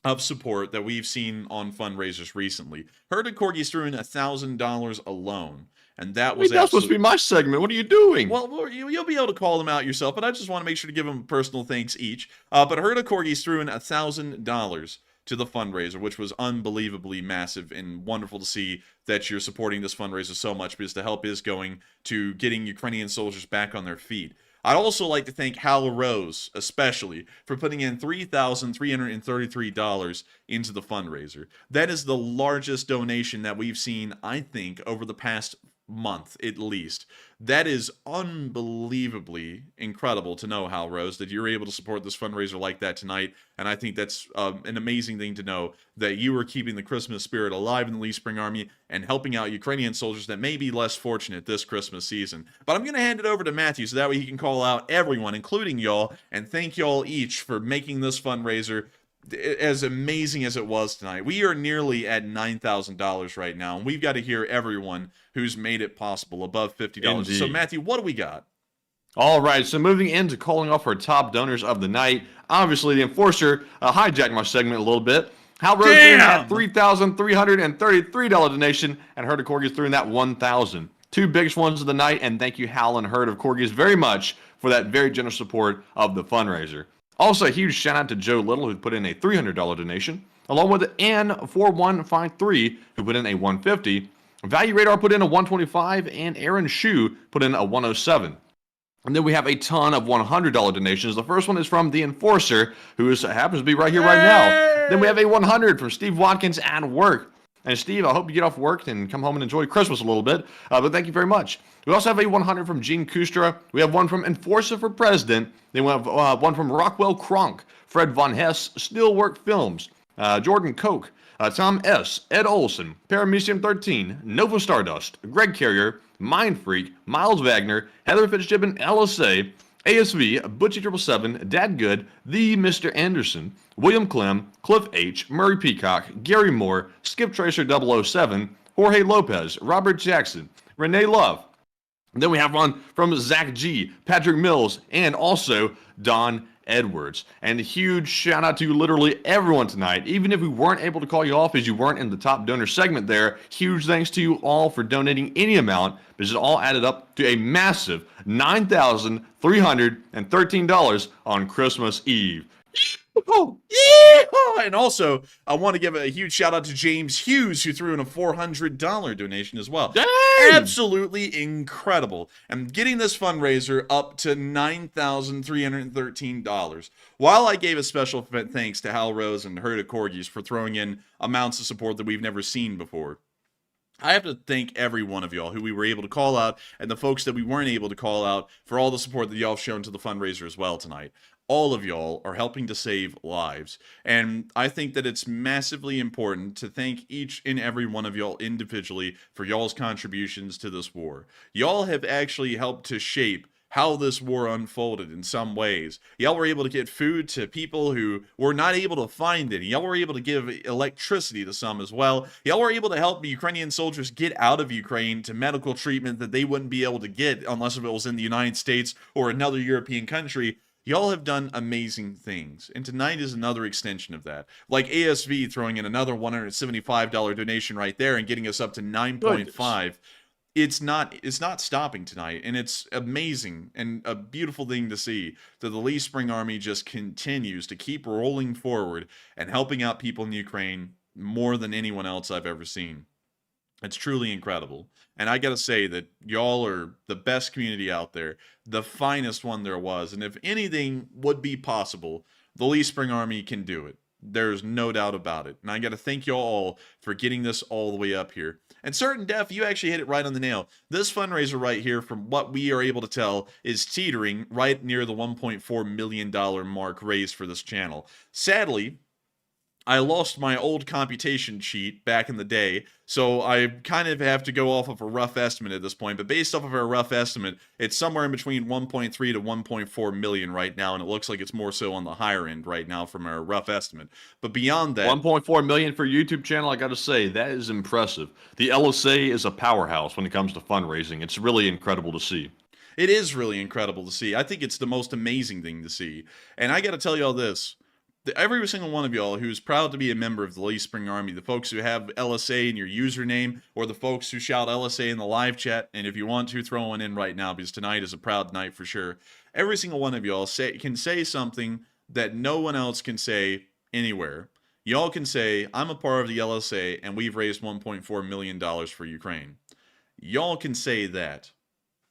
of support that we've seen on fundraisers recently. Herded Corgis threw in $1,000 alone, and that was That's supposed to be my segment. What are you doing? well, you'll be able to call them out yourself, but I just want to make sure to give them personal thanks each. But Herded Corgis threw in $1,000 to the fundraiser, which was unbelievably massive and wonderful to see that you're supporting this fundraiser so much, because the help is going to getting Ukrainian soldiers back on their feet. I'd also like to thank Hal Rose, especially, for putting in $3,333 into the fundraiser. That is the largest donation that we've seen, I think, over the past month, at least. That is unbelievably incredible to know, Hal Rose, that you're able to support this fundraiser like that tonight. And I think that's an amazing thing to know, that you are keeping the Christmas spirit alive in the Lee Spring Army and helping out Ukrainian soldiers that may be less fortunate this Christmas season. But I'm going to hand it over to Matthew so that way he can call out everyone, including y'all, and thank y'all each for making this fundraiser as amazing as it was tonight. We are nearly at $9,000 right now, and we've got to hear everyone who's made it possible above $50. Indeed. So, Matthew, what do we got? All right, so moving into calling off our top donors of the night. Obviously, the Enforcer hijacked my segment a little bit. Hal Rose threw in that $3,333 donation, and Herd of Corgis threw in that $1,000. Two biggest ones of the night, and thank you, Hal and Herd of Corgis, very much for that very generous support of the fundraiser. Also, a huge shout out to Joe Little, who put in a $300 donation, along with Ann4153, who put in a $150. Value Radar put in a $125, and Aaron Shu put in a $107. And then we have a ton of $100 donations. The first one is from the Enforcer, who happens to be right here right now. Then we have a $100 from Steve Watkins at work. And Steve, I hope you get off work and come home and enjoy Christmas a little bit. But thank you very much. We also have a $100 from Gene Kustra. We have one from Enforcer for President. Then we have one from Rockwell Kronk, Fred Von Hess, Steelwork Films, Jordan Koch, Tom S., Ed Olson, Paramecium 13, Nova Stardust, Greg Carrier, Mind Freak, Miles Wagner, Heather Fitzgibbon, LSA, ASV, Butchie 777, Dad Good, The Mr. Anderson, William Clem, Cliff H., Murray Peacock, Gary Moore, Skip Tracer 007, Jorge Lopez, Robert Jackson, Renee Love. And then we have one from Zach G., Patrick Mills, and also Don Edwards. And a huge shout out to literally everyone tonight. Even if we weren't able to call you off as you weren't in the top donor segment there, huge thanks to you all for donating any amount, because it all added up to a massive $9,313 on Christmas Eve. Oh, yeah! And also, I want to give a huge shout out to James Hughes, who threw in a $400 donation as well. Dang! Absolutely incredible. And getting this fundraiser up to $9,313. While I gave a special thanks to Hal Rose and Herd of Corgis for throwing in amounts of support that we've never seen before, I have to thank every one of y'all who we were able to call out, and the folks that we weren't able to call out, for all the support that y'all have shown to the fundraiser as well tonight. All of y'all are helping to save lives. And I think that it's massively important to thank each and every one of y'all individually for y'all's contributions to this war. Y'all have actually helped to shape how this war unfolded in some ways. Y'all were able to get food to people who were not able to find any. Y'all were able to give electricity to some as well. Y'all were able to help Ukrainian soldiers get out of Ukraine to medical treatment that they wouldn't be able to get unless it was in the United States or another European country. Y'all have done amazing things, and tonight is another extension of that. Like ASV throwing in another $175 donation right there and getting us up to 9.5. It's not stopping tonight, and it's amazing and a beautiful thing to see that the Lee Spring Army just continues to keep rolling forward and helping out people in Ukraine more than anyone else I've ever seen. It's truly incredible. And I got to say that y'all are the best community out there, the finest one there was. And if anything would be possible, the Lee Spring Army can do it. There's no doubt about it. And I got to thank y'all all for getting this all the way up here. And Certain Def, you actually hit it right on the nail. This fundraiser right here, from what we are able to tell, is teetering right near the $1.4 million mark raised for this channel. Sadly, I lost my old computation sheet back in the day, so I kind of have to go off of a rough estimate at this point. But based off of our rough estimate, it's somewhere in between 1.3 to 1.4 million right now, and it looks like it's more so on the higher end right now from our rough estimate. But beyond that, 1.4 million for YouTube channel, I got to say, that is impressive. The LSA is a powerhouse when it comes to fundraising. It's really incredible to see. It is really incredible to see. I think it's the most amazing thing to see. And I got to tell y'all this. every single one of y'all who's proud to be a member of the Lee Spring Army, the folks who have LSA in your username, or the folks who shout LSA in the live chat, and if you want to, throw one in right now, because tonight is a proud night for sure. Every single one of y'all can say something that no one else can say anywhere. Y'all can say, I'm a part of the LSA, and we've raised $1.4 million for Ukraine. Y'all can say that.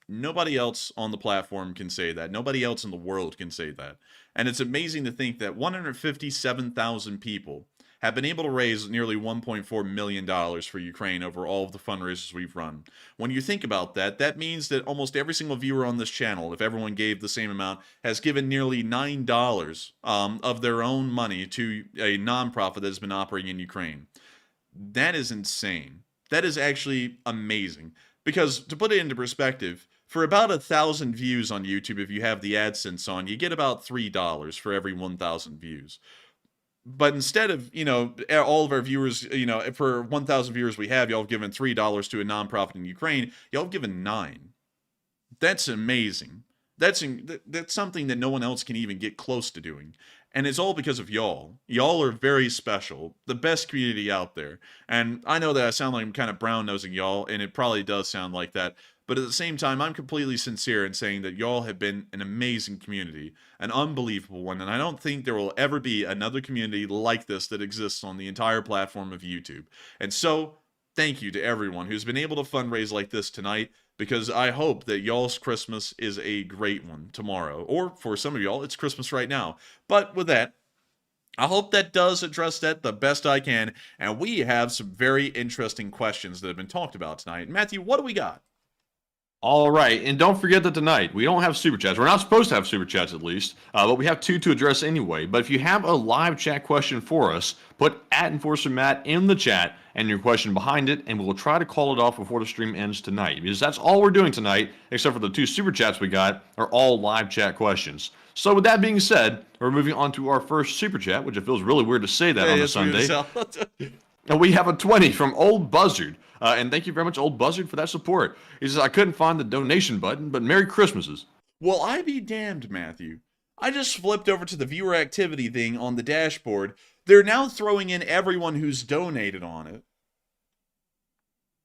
Nobody else on the platform can say that. Nobody else in the world can say that. And it's amazing to think that 157,000 people have been able to raise nearly $1.4 million for Ukraine over all of the fundraisers we've run. When you think about that, that means that almost every single viewer on this channel, if everyone gave the same amount, has given nearly $9 of their own money to a nonprofit that has been operating in Ukraine. That is insane. That is actually amazing. Because to put it into perspective, for about 1,000 views on YouTube, if you have the AdSense on, you get about $3 for every 1,000 views. But instead of, all of our viewers, for 1,000 viewers we have, y'all have given $3 to a nonprofit in Ukraine, y'all have given $9. That's amazing. That's something that no one else can even get close to doing. And it's all because of y'all. Y'all are very special. The best community out there. And I know that I sound like I'm kind of brown-nosing y'all, and it probably does sound like that. But at the same time, I'm completely sincere in saying that y'all have been an amazing community, an unbelievable one, and I don't think there will ever be another community like this that exists on the entire platform of YouTube. And so, thank you to everyone who's been able to fundraise like this tonight, because I hope that y'all's Christmas is a great one tomorrow. Or for some of y'all, it's Christmas right now. But with that, I hope that does address that the best I can, and we have some very interesting questions that have been talked about tonight. Matthew, what do we got? All right, and don't forget that tonight we don't have super chats. We're not supposed to have super chats, at least, but we have two to address anyway. But if you have a live chat question for us, put @EnforcerMatt in the chat and your question behind it, and we'll try to call it off before the stream ends tonight. Because that's all we're doing tonight, except for the 2 super chats we got, are all live chat questions. So with that being said, we're moving on to our first super chat, which it feels really weird to say that on a Sunday. And we have a 20 from Old Buzzard. And thank you very much, Old Buzzard, for that support. He says, I couldn't find the donation button, but Merry Christmases. Well, I be damned, Matthew. I just flipped over to the viewer activity thing on the dashboard. They're now throwing in everyone who's donated on it.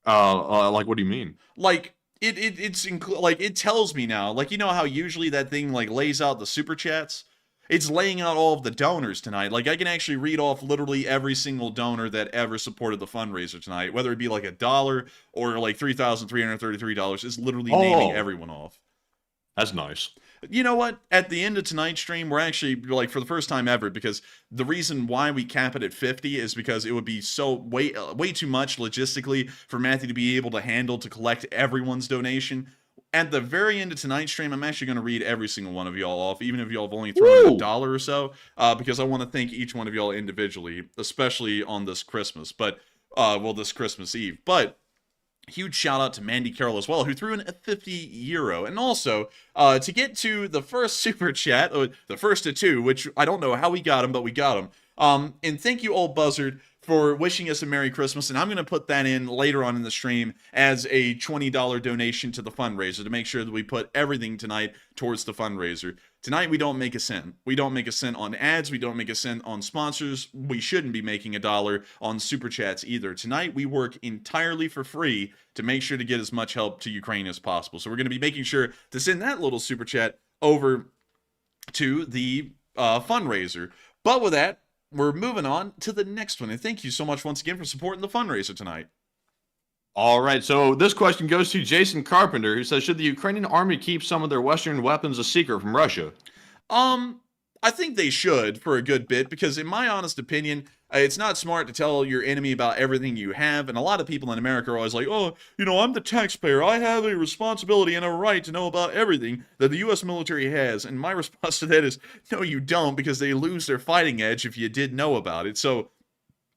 Like, what do you mean? Like, it tells me now. Like, you know how usually that thing, like, lays out the super chats? It's laying out all of the donors tonight. Like, I can actually read off literally every single donor that ever supported the fundraiser tonight, whether it be like $1 or like $3,333. It's literally naming everyone off. That's nice. You know what? At the end of tonight's stream, we're actually, like, for the first time ever, because the reason why we cap it at 50 is because it would be so way too much logistically for Matthew to be able to handle to collect everyone's donation. At the very end of tonight's stream, I'm actually going to read every single one of y'all off, even if y'all have only thrown in $1 or so, because I want to thank each one of y'all individually, especially on this Christmas, this Christmas Eve. But huge shout out to Mandy Carroll as well, who threw in a €50. And also, to get to the first super chat, the first of 2, which I don't know how we got them, but we got them. And thank you, Old Buzzard, for wishing us a Merry Christmas, and I'm going to put that in later on in the stream as a $20 donation to the fundraiser to make sure that we put everything tonight towards the fundraiser. Tonight, we don't make a cent. We don't make a cent on ads. We don't make a cent on sponsors. We shouldn't be making $1 on super chats either. Tonight, we work entirely for free to make sure to get as much help to Ukraine as possible. So we're going to be making sure to send that little super chat over to the fundraiser. But with that, we're moving on to the next one. And thank you so much once again for supporting the fundraiser tonight. All right, so this question goes to Jason Carpenter, who says, should the Ukrainian army keep some of their Western weapons a secret from Russia? I think they should for a good bit, because in my honest opinion, it's not smart to tell your enemy about everything you have. And a lot of people in America are always like, oh, I'm the taxpayer. I have a responsibility and a right to know about everything that the U.S. military has. And my response to that is, no, you don't, because they lose their fighting edge if you did know about it. So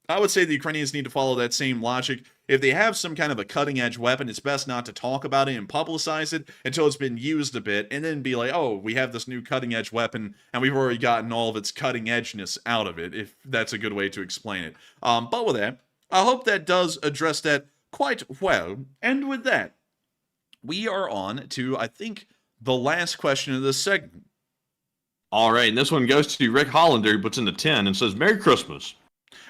I would say the Ukrainians need to follow that same logic. If they have some kind of a cutting-edge weapon, it's best not to talk about it and publicize it until it's been used a bit, and then be like, oh, we have this new cutting-edge weapon, and we've already gotten all of its cutting-edgeness out of it, if that's a good way to explain it. But with that, I hope that does address that quite well. And with that, we are on to, I think, the last question of this segment. All right, and this one goes to Rick Hollander, who puts in the 10 and says, Merry Christmas.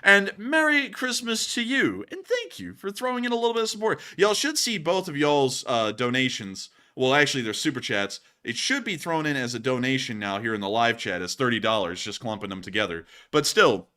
And Merry Christmas to you, and thank you for throwing in a little bit of support. Y'all should see both of y'all's donations. Well, actually, they're super chats. It should be thrown in as a donation now here in the live chat as $30, just clumping them together. But still,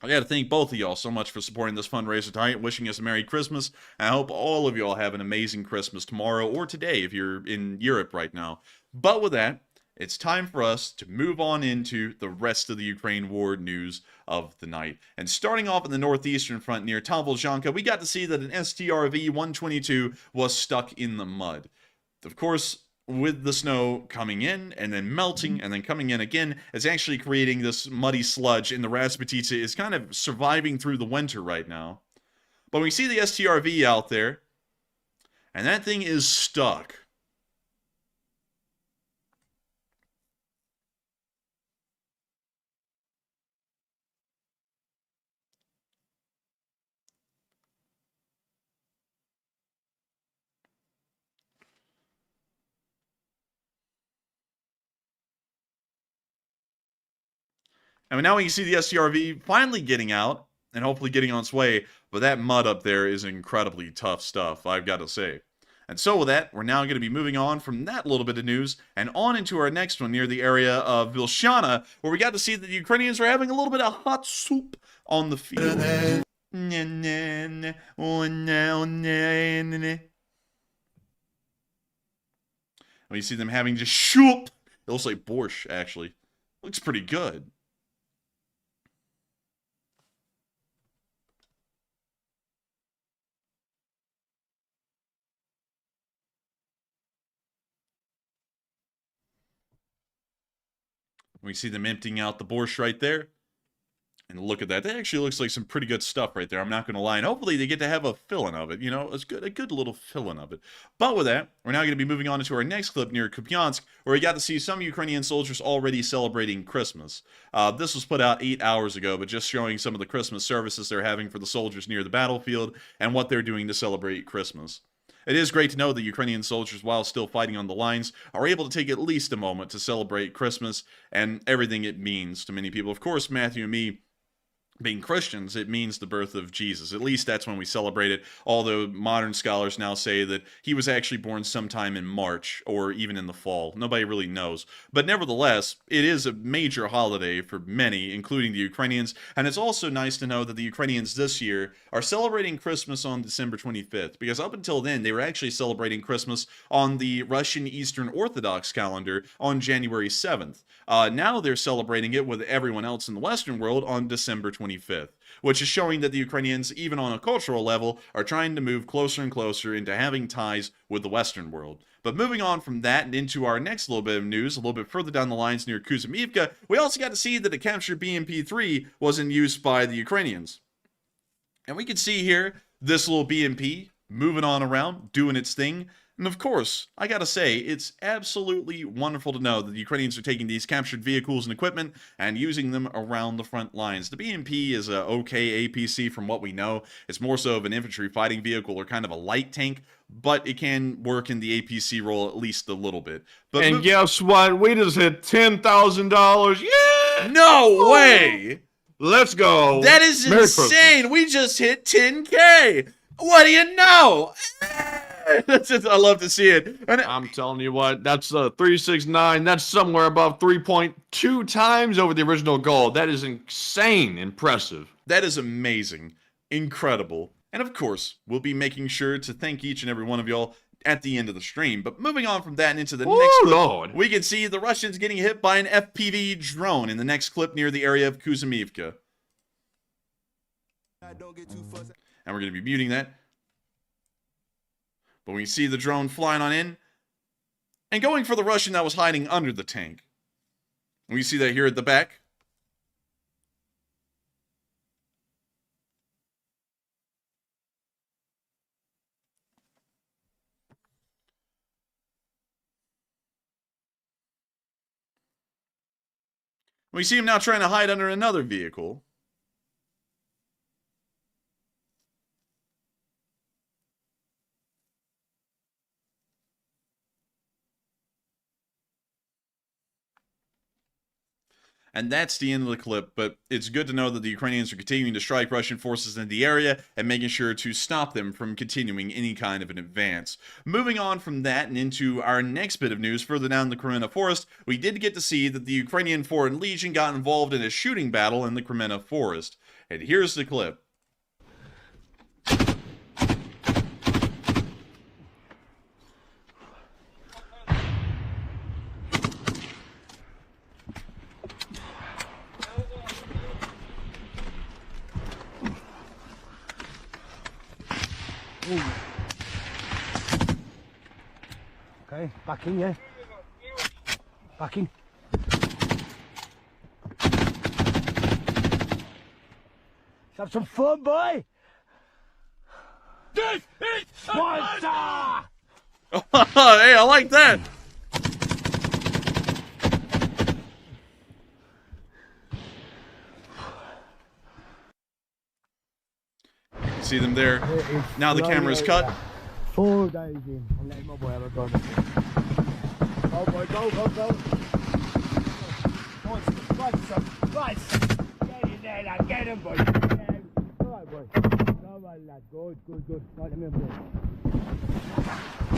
I got to thank both of y'all so much for supporting this fundraiser tonight, wishing us a Merry Christmas. And I hope all of y'all have an amazing Christmas tomorrow or today if you're in Europe right now. But with that, it's time for us to move on into the rest of the Ukraine war news of the night. And starting off in the Northeastern front near Volzhanka, we got to see that an STRV-122 was stuck in the mud. Of course, with the snow coming in and then melting and then coming in again, it's actually creating this muddy sludge, and the Rasputitsa is kind of surviving through the winter right now. But we see the STRV out there, and that thing is stuck. And now we can see the SCRV finally getting out and hopefully getting on its way, but that mud up there is incredibly tough stuff, I've got to say. And so with that, we're now going to be moving on from that little bit of news and on into our next one near the area of Vilshana, where we got to see that the Ukrainians are having a little bit of hot soup on the field. We see them having just soup. It looks like borscht, actually. Looks pretty good. We see them emptying out the borscht right there. And look at that. That actually looks like some pretty good stuff right there. I'm not going to lie. And hopefully they get to have a filling of it. You know, it's good, a good little filling of it. But with that, we're now going to be moving on to our next clip near Kupiansk, where we got to see some Ukrainian soldiers already celebrating Christmas. This was put out 8 hours ago, but just showing some of the Christmas services they're having for the soldiers near the battlefield and what they're doing to celebrate Christmas. It is great to know that Ukrainian soldiers, while still fighting on the lines, are able to take at least a moment to celebrate Christmas and everything it means to many people. Of course, Matthew and me, being Christians, it means the birth of Jesus. At least that's when we celebrate it, although modern scholars now say that he was actually born sometime in March or even in the fall. Nobody really knows. But nevertheless, it is a major holiday for many, including the Ukrainians, and it's also nice to know that the Ukrainians this year are celebrating Christmas on December 25th, because up until then, they were actually celebrating Christmas on the Russian Eastern Orthodox calendar on January 7th. Now they're celebrating it with everyone else in the Western world on December 25th, which is showing that the Ukrainians, even on a cultural level, are trying to move closer and closer into having ties with the Western world. But moving on from that and into our next little bit of news, a little bit further down the lines near Kuzmivka, we also got to see that a captured BMP-3 was in use by the Ukrainians. And we can see here this little BMP moving on around, doing its thing. And of course, I gotta say, it's absolutely wonderful to know that the Ukrainians are taking these captured vehicles and equipment and using them around the front lines. The BMP is a okay APC from what we know. It's more so of an infantry fighting vehicle or kind of a light tank, but it can work in the APC role at least a little bit. But And guess what? We just hit $10,000. Yeah! no way! Let's go. That is Merry insane! We just hit 10K! What do you know? I love to see it. And I'm telling you what, that's 369. That's somewhere above 3.2 times over the original goal. That is insane impressive. that is amazing. Incredible. And of course, we'll be making sure to thank each and every one of y'all at the end of the stream. But moving on from that and into the next clip, Lord. we can see the Russians getting hit by an FPV drone in the next clip near the area of Kuzmivka. And we're going to be muting that. But we see the drone flying on in and going for the Russian that was hiding under the tank. We see that here at the back. We see him now trying to hide under another vehicle. And that's the end of the clip, but it's good to know that the Ukrainians are continuing to strike Russian forces in the area and making sure to stop them from continuing any kind of an advance. Moving on from that and into our next bit of news further down the Krymna forest, we did get to see that the Ukrainian Foreign Legion got involved in a shooting battle in the Krymna forest. And here's the clip. Okay, back in, yeah. Back in. Let's have some fun, boy. This is Sparta! Hey, I like that. See them there. Now the camera's cut. 4 days in. I'm letting my boy have a go. Go, boy, go, go, go. Right. Get in there, lad. Get him, boy. All right, boy. Come on, lad. Good. Right, let me have a look.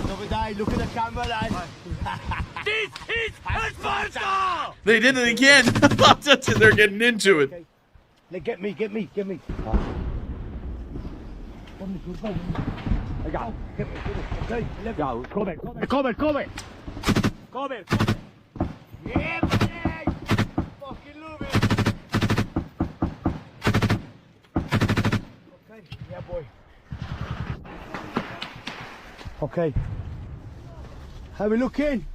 Another day. Look at the camera, lad. This is Sparta! They did it again. They're getting into it. Okay. Get me. I got it. Okay, let go. Come it. Yeah, buddy. Fucking love it. Okay, yeah, boy. Okay. Have we looking?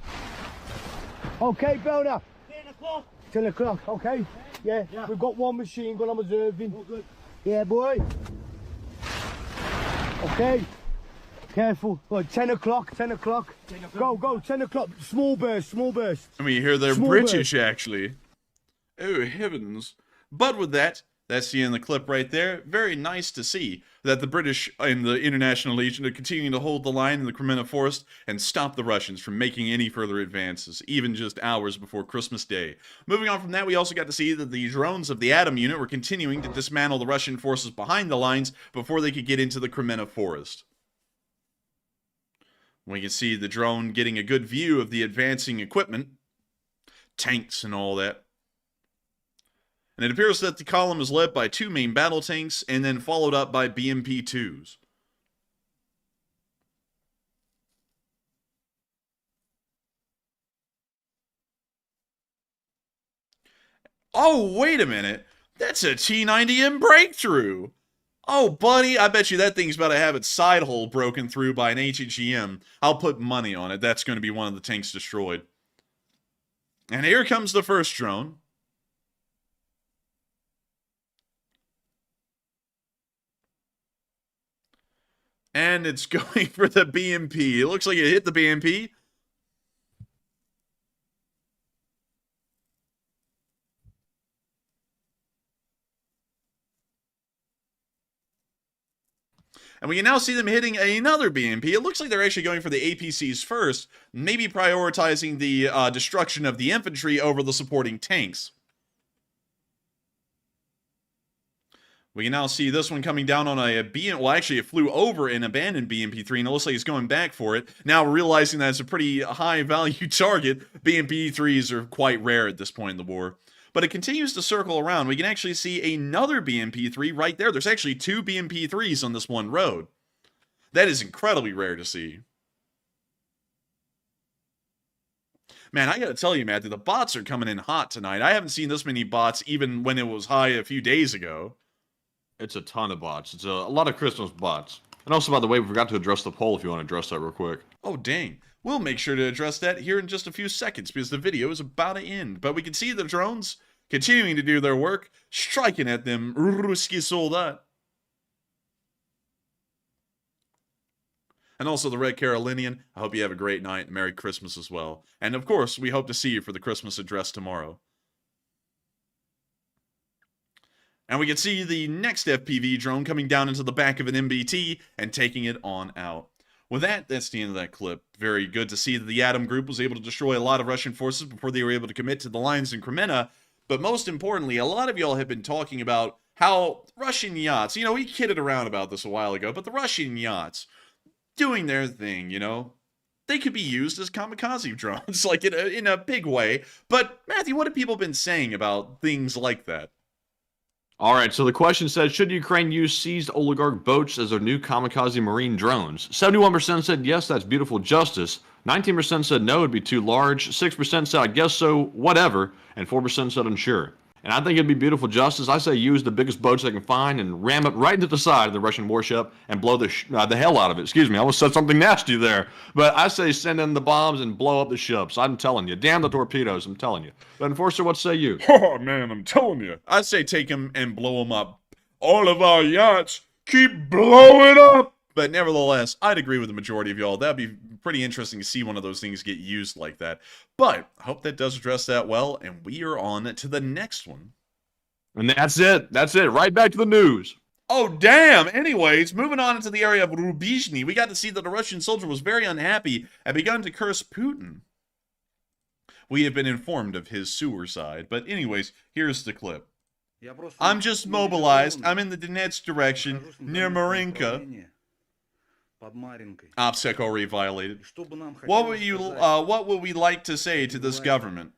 Okay, Belner. 10 o'clock. 10 o'clock, okay. Yeah, we've got one machine gun I'm observing. Oh, good. Yeah, boy. Okay. Careful. Right, 10 o'clock. Go, 10 o'clock. Small burst. I mean, here they're Small British, actually. Oh, heavens. But with that, that's the end of the clip right there. Very nice to see that the British and the International Legion are continuing to hold the line in the Krymna forest and stop the Russians from making any further advances, even just hours before Christmas Day. Moving on from that, we also got to see that the drones of the Atom unit were continuing to dismantle the Russian forces behind the lines before they could get into the Krymna forest. We can see the drone getting a good view of the advancing equipment, tanks and all that. And it appears that the column is led by 2 main battle tanks and then followed up by BMP-2s. Oh, wait a minute. That's a T-90M breakthrough. Oh, buddy, I bet you that thing's about to have its side hole broken through by an HEGM. I'll put money on it. That's going to be one of the tanks destroyed. And here comes the first drone. And it's going for the BMP. It looks like it hit the BMP. And we can now see them hitting another BMP. It looks like they're actually going for the APCs first, maybe prioritizing the destruction of the infantry over the supporting tanks. We can now see this one coming down on a BMP. Well, actually, it flew over an abandoned BMP-3, and it looks like it's going back for it. Now, realizing that it's a pretty high-value target, BMP-3s are quite rare at this point in the war. But it continues to circle around. We can actually see another BMP-3 right there. There's actually 2 BMP-3s on this one road. That is incredibly rare to see. Man, I gotta tell you, Matthew, the bots are coming in hot tonight. I haven't seen this many bots even when it was high a few days ago. It's a ton of bots. It's a lot of Christmas bots. And also, by the way, we forgot to address the poll if you want to address that real quick. Oh, dang. We'll make sure to address that here in just a few seconds because the video is about to end. But we can see the drones continuing to do their work, striking at them Ruski soldat. And also the Red Carolinian. I hope you have a great night and Merry Christmas as well. And of course, we hope to see you for the Christmas address tomorrow. And we can see the next FPV drone coming down into the back of an MBT and taking it on out. With that, that's the end of that clip. Very good to see that the Atom Group was able to destroy a lot of Russian forces before they were able to commit to the lines in Krymna. But most importantly, a lot of y'all have been talking about how Russian yachts, we kidded around about this a while ago, but the Russian yachts doing their thing, they could be used as kamikaze drones, like in a big way. But Matthew, what have people been saying about things like that? All right, so the question says, should Ukraine use seized oligarch boats as their new kamikaze marine drones? 71% said yes, that's beautiful justice. 19% said no, it'd be too large. 6% said I guess so, whatever. And 4% said unsure. And I think it'd be beautiful justice. I say use the biggest boats they can find and ram it right into the side of the Russian warship and blow the hell out of it. Excuse me, I almost said something nasty there. But I say send in the bombs and blow up the ships. I'm telling you. Damn the torpedoes, I'm telling you. But Enforcer, what say you? Oh, man, I'm telling you. I say take them and blow them up. All of our yachts keep blowing up. But nevertheless, I'd agree with the majority of y'all. That'd be pretty interesting to see one of those things get used like that. But I hope that does address that well, and we are on to the next one. And that's it. That's it. Right back to the news. Oh, damn. Anyways, moving on into the area of Rubizhny, we got to see that a Russian soldier was very unhappy and begun to curse Putin. We have been informed of his suicide. But anyways, here's the clip. I'm just mobilized. I'm in the Donetsk direction, near Marinka. OPSEC already violated. What would we like to say to this government?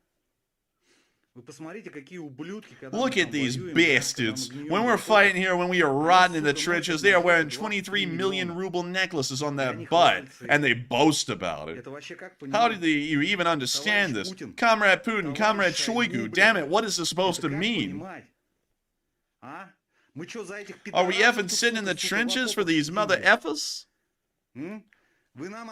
Look at these bastards. When we're fighting here, when we are rotting in the trenches, they are wearing 23 million ruble necklaces on their butt, and they boast about it. How do you even understand this? Comrade Putin, Comrade Shoigu, damn it, what is this supposed to mean? Are we effing sitting in the trenches for these mother effers?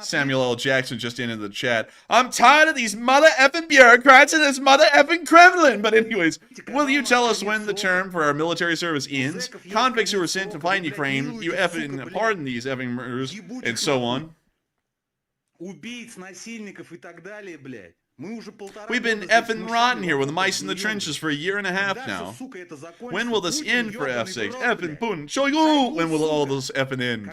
Samuel L. Jackson just entered the chat. I'm tired of these mother effing bureaucrats in this mother effing Kremlin. But anyways, will you tell us when the term for our military service ends? Convicts who were sent to fight Ukraine, you effing pardon these effing murders, and so on. We've been effing rotten here with mice in the trenches for a year and a half now. When will this end for F's sake? Effing Putin. Shoigu! When will all this effing end?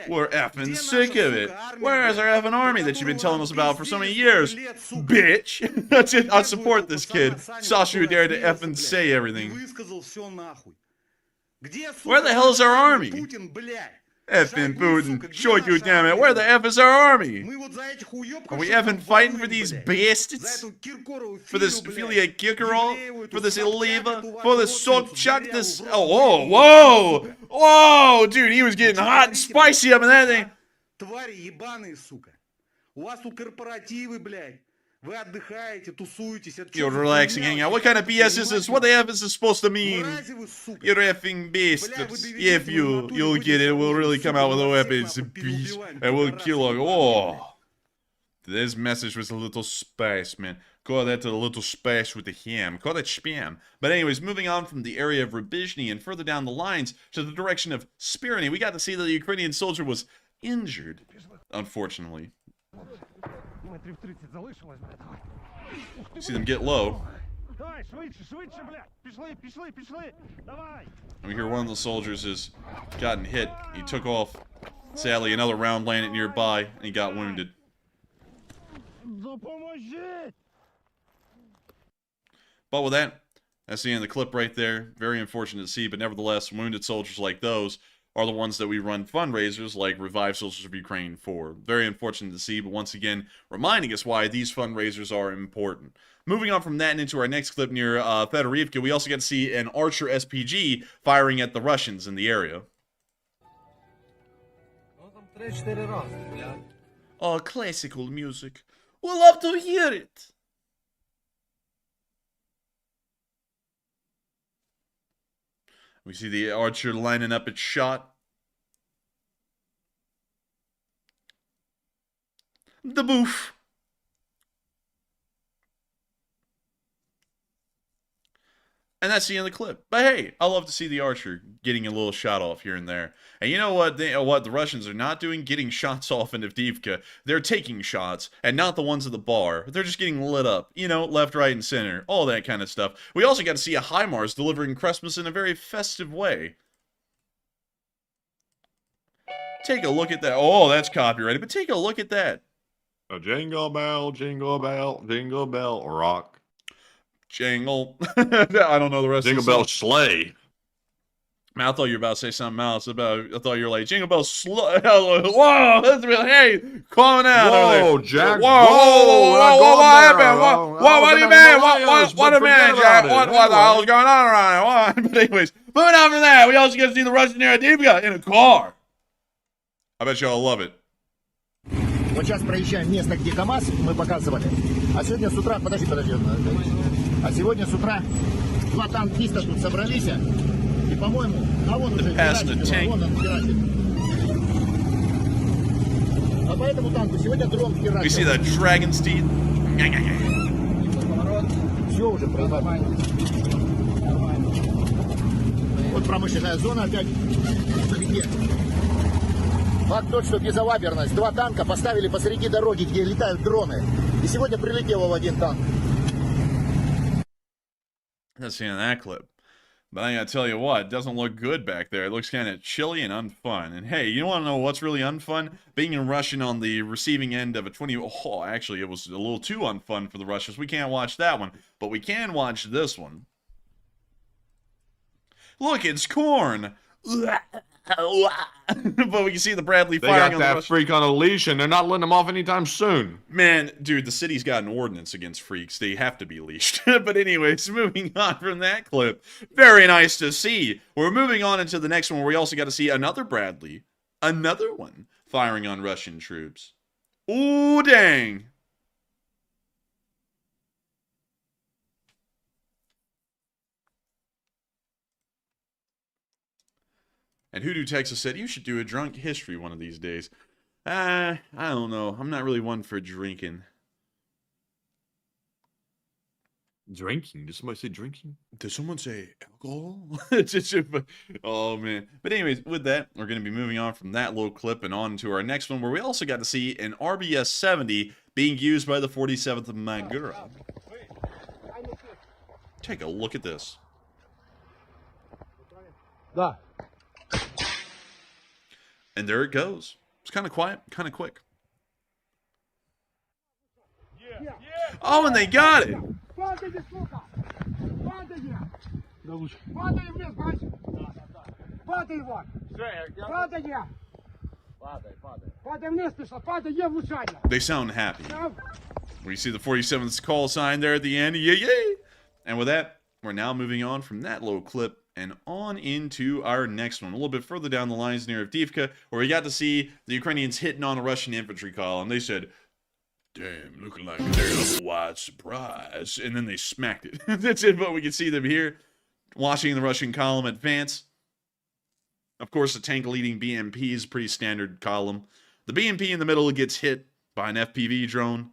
We're effing sick of it. Where is our effing army that you've been telling us about for so many years? Bitch! That's it. I support this kid. Sasha who dared to effing say everything. Where the hell is our army? Effing Putin. Shoigu, damn it. Where the F is our army? Are we effing fighting for these bastards? For this Filia Kirkorov? For this Iliva? For this Sobchak? This... Oh, whoa! Whoa! Dude, he was getting hot and spicy up in that thing. You're relaxing, hanging out. What kind of BS is this? What the F is this supposed to mean? You're effing bastards. If you'll get it, we'll really come out with a weapons, and we'll kill them. Oh. This message was a little spice, man. Call that a little spice with the ham. Call that spam. But anyways, moving on from the area of Rubizhny and further down the lines to the direction of Spirny, we got to see that the Ukrainian soldier was injured, unfortunately. See them get low. And we hear one of the soldiers has gotten hit. He took off. Sadly, another round landed nearby, and he got wounded. But with that, that's the end of the clip right there. Very unfortunate to see, but nevertheless, wounded soldiers like those are the ones that we run fundraisers like Revive Soldiers of Ukraine for. Very unfortunate to see, but once again, reminding us why these fundraisers are important. Moving on from that and into our next clip near Fedorivka, we also get to see an Archer SPG firing at the Russians in the area. Oh, classical music. We'll love to hear it. We see the Archer lining up its shot. The boof. And that's the end of the clip. But hey, I love to see the Archer getting a little shot off here and there. And you know what? The Russians are not doing? Getting shots off in Avdiivka. They're taking shots, and not the ones at the bar. They're just getting lit up. You know, left, right, and center. All that kind of stuff. We also got to see a HIMARS delivering Christmas in a very festive way. Take a look at that. Oh, that's copyrighted, but take a look at that. A jingle bell, jingle bell, rock. Jingle. I don't know the rest Jingle of the bell song. sleigh. Man, I thought you were about to say something else. I thought you were like, Jingle Bell Whoa, that's really, hey, calling out over there. Whoa, Jack. Whoa, what happened? What do you mean? What a minute, Jack. What the hell is going on around here? But anyways, moving on from that, we also get to see the Russian Aerodivka in a car. I bet y'all love it. Вот сейчас проезжаем место, где КамАЗ, мы показывали. А сегодня с утра, подожди. А сегодня с утра 2 танкиста тут собрались. И, по-моему, а вон уже херачит, вон он херачит. А по этому танку сегодня дрон херачит. We see that dragon's teeth. Все уже проебали. Вот промышленная зона опять. Впереди. Факт тот, что безалаберность. 2 танка поставили посреди дороги, где летают дроны. И сегодня прилетело в 1 танк. That's seeing that clip. But I gotta tell you what, it doesn't look good back there. It looks kind of chilly and unfun. And hey, you want to know what's really unfun? Being in Russian on the receiving end of a 20... Oh, actually, it was a little too unfun for the Russians. We can't watch that one. But we can watch this one. Look, it's corn! But we can see the Bradley They firing got on the that Russian. freak on a leash, and they're not letting him off anytime soon. Man, dude, the city's got an ordinance against freaks. They have to be leashed. But anyways, moving on from that clip. Very nice to see. We're moving on into the next one where we also got to see another Bradley. Another one firing on Russian troops. Ooh, dang. And Hoodoo Texas said, you should do a drunk history one of these days. I don't know. I'm not really one for drinking. Drinking? Did somebody say drinking? Did someone say alcohol? Oh, man. But anyways, with that, we're going to be moving on from that little clip and on to our next one, where we also got to see an RBS-70 being used by the 47th Magura. Take a look at this. Да. And there it goes. It's kind of quiet, kind of quick. Oh, and they got it. Падайте, сука! Падайте! Да лучше. Падай вниз, бачиш? Падай, Иван! Падай! Падай вниз, пішла, падай, є влучання! They sound happy. We see the 47th call sign there at the end. Yay! And with that, we're now moving on from that little clip and on into our next one. A little bit further down the lines near Avdiivka, where we got to see the Ukrainians hitting on a Russian infantry column. They said, damn, looking like there's a wide surprise. And then they smacked it. That's it, but we can see them here watching the Russian column advance. Of course, the tank leading BMP is a pretty standard column. The BMP in the middle gets hit by an FPV drone.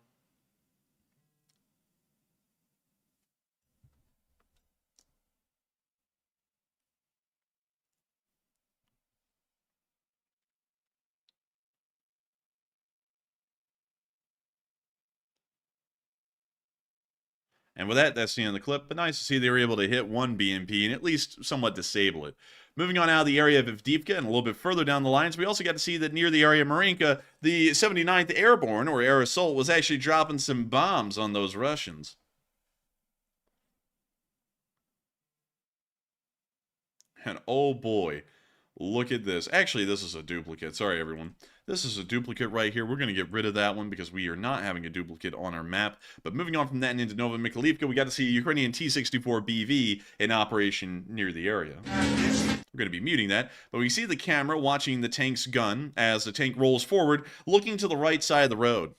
And with that, that's the end of the clip. But nice to see they were able to hit one BMP and at least somewhat disable it. Moving on out of the area of Avdiivka and a little bit further down the lines, we also got to see that near the area of Marinka, the 79th Airborne, or Air Assault, was actually dropping some bombs on those Russians. And oh boy, look at this. Actually, this is a duplicate. Sorry, everyone. This is a duplicate right here. We're going to get rid of that one because we are not having a duplicate on our map. But moving on from that and into Nova Mikhailivka, we got to see a Ukrainian T-64BV in operation near the area. We're going to be muting that. But we see the camera watching the tank's gun as the tank rolls forward, looking to the right side of the road.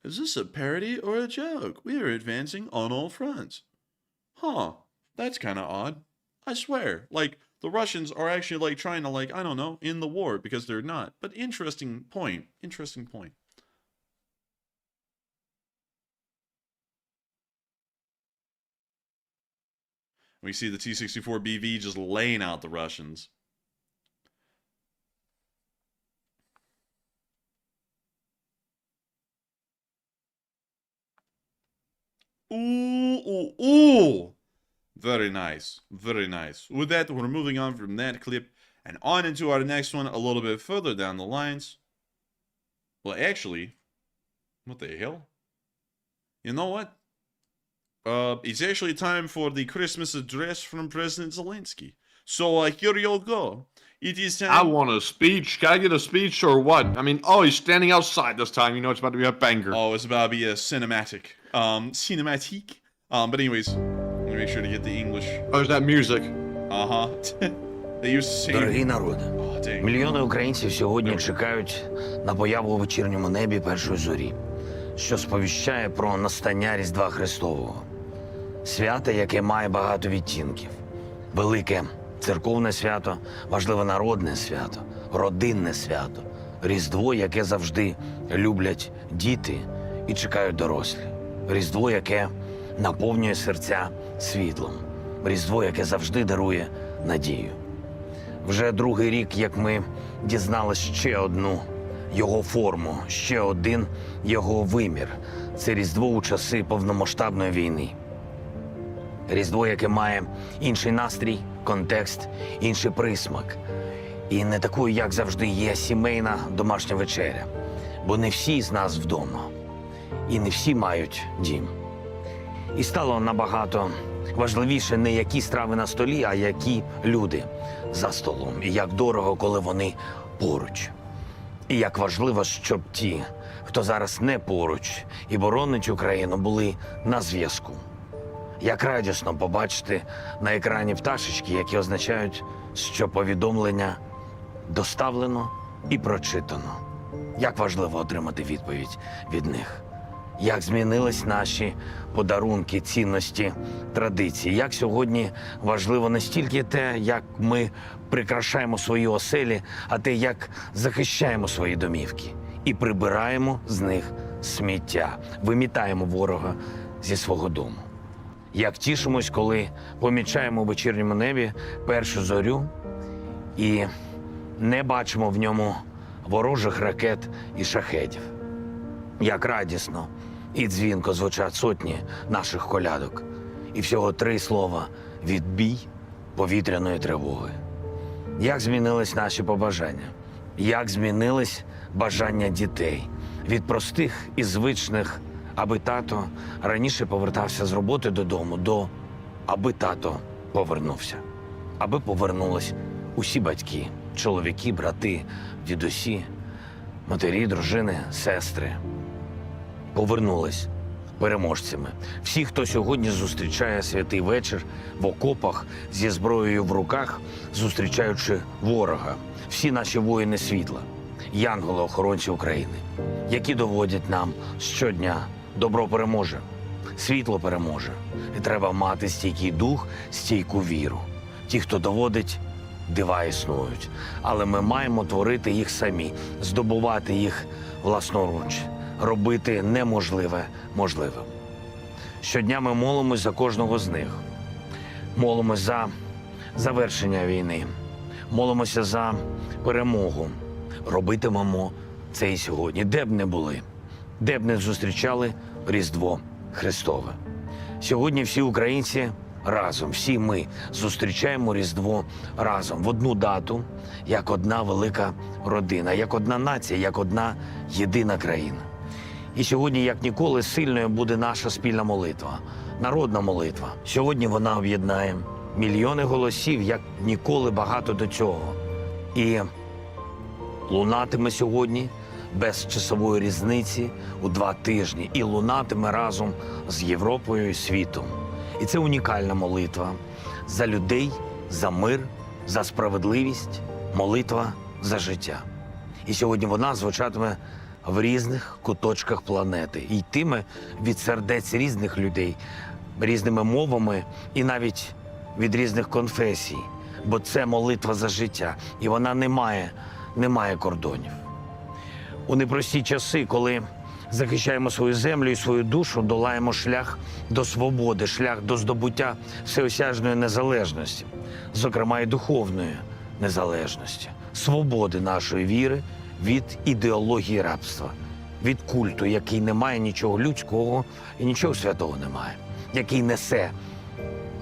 Is this a parody or a joke? We are advancing on all fronts. Huh. That's kind of odd. I swear. Like, the Russians are actually, like, trying to, like, I don't know, end the war because they're not. But interesting point. Interesting point. We see the T-64BV just laying out the Russians. Ooh, ooh. Very nice. Very nice. With that, we're moving on from that clip And on into our next one a little bit further down the lines. Well, actually, what the hell? You know what? It's actually time for the Christmas address from President Zelenskyy. So here you go. It is time. I want a speech. Can I get a speech or what? I mean, oh, he's standing outside this time. You know it's about to be a banger. Oh, it's about to be a cinematic. Cinematique. But anyways, let me make sure to get the English. Oh, there's that music. Uh-huh. They used to say... Дорогі народи, Oh, dang. мільйони українців сьогодні чекають на появу у вечірньому небі першої зорі, що сповіщає про настання Різдва Христового. Свято, яке має багато відтінків. Велике церковне свято, важливе народне свято, родинне свято, Різдво, яке завжди люблять діти і чекають дорослі. Різдво, яке наповнює серця світлом. Різдво, яке завжди дарує надію. Вже другий рік, як ми дізналися ще одну його форму, ще один його вимір. Це Різдво у часи повномасштабної війни. Різдво, яке має інший настрій, контекст, інший присмак. І не такою, як завжди, є сімейна домашня вечеря. Бо не всі з нас вдома. І не всі мають дім. І стало набагато важливіше не які страви на столі, а які люди за столом. І як дорого, коли вони поруч. І як важливо, щоб ті, хто зараз не поруч і боронить Україну, були на зв'язку. Як радісно побачити на екрані пташечки, які означають, що повідомлення доставлено і прочитано. Як важливо отримати відповідь від них. Як змінились наші подарунки, цінності, традиції. Як сьогодні важливо не стільки те, як ми прикрашаємо свої оселі, а те, як захищаємо свої домівки. І прибираємо з них сміття, вимітаємо ворога зі свого дому. Як тішимось, коли помічаємо у вечірньому небі першу зорю і не бачимо в ньому ворожих ракет і шахедів. Як радісно і дзвінко звучать сотні наших колядок. І всього 3 слова – відбій повітряної тривоги. Як змінились наші побажання? Як змінились бажання дітей? Від простих і звичних аби тато раніше повертався з роботи додому, до аби тато повернувся. Аби повернулись усі батьки, чоловіки, брати, дідусі, матері, дружини, сестри. Повернулись переможцями. Всі, хто сьогодні зустрічає святий вечір в окопах зі зброєю в руках, зустрічаючи ворога. Всі наші воїни світла, янголи-охоронці України, які доводять нам щодня: добро переможе, світло переможе. І треба мати стійкий дух, стійку віру. Ті, хто доводить, дива існують. Але ми маємо творити їх самі, здобувати їх власноруч, робити неможливе можливим. Щодня ми молимось за кожного з них. Молимось за завершення війни. Молимося за перемогу. Робитимемо це і сьогодні, де б не були, де б не зустрічали Різдво Христове. Сьогодні всі українці разом, всі ми зустрічаємо Різдво разом, в одну дату, як одна велика родина, як одна нація, як одна єдина країна. І сьогодні, як ніколи, сильною буде наша спільна молитва, народна молитва. Сьогодні вона об'єднає мільйони голосів, як ніколи багато до цього. І лунатиме сьогодні без часової різниці у 2 тижні. І лунатиме разом з Європою і світом. І це унікальна молитва за людей, за мир, за справедливість, молитва за життя. І сьогодні вона звучатиме в різних куточках планети. І йтиме від сердець різних людей, різними мовами і навіть від різних конфесій. Бо це молитва за життя. І вона не має кордонів. У непрості часи, коли захищаємо свою землю і свою душу, долаємо шлях до свободи, шлях до здобуття всеосяжної незалежності, зокрема і духовної незалежності, свободи нашої віри від ідеології рабства, від культу, який не має нічого людського і нічого святого немає, який несе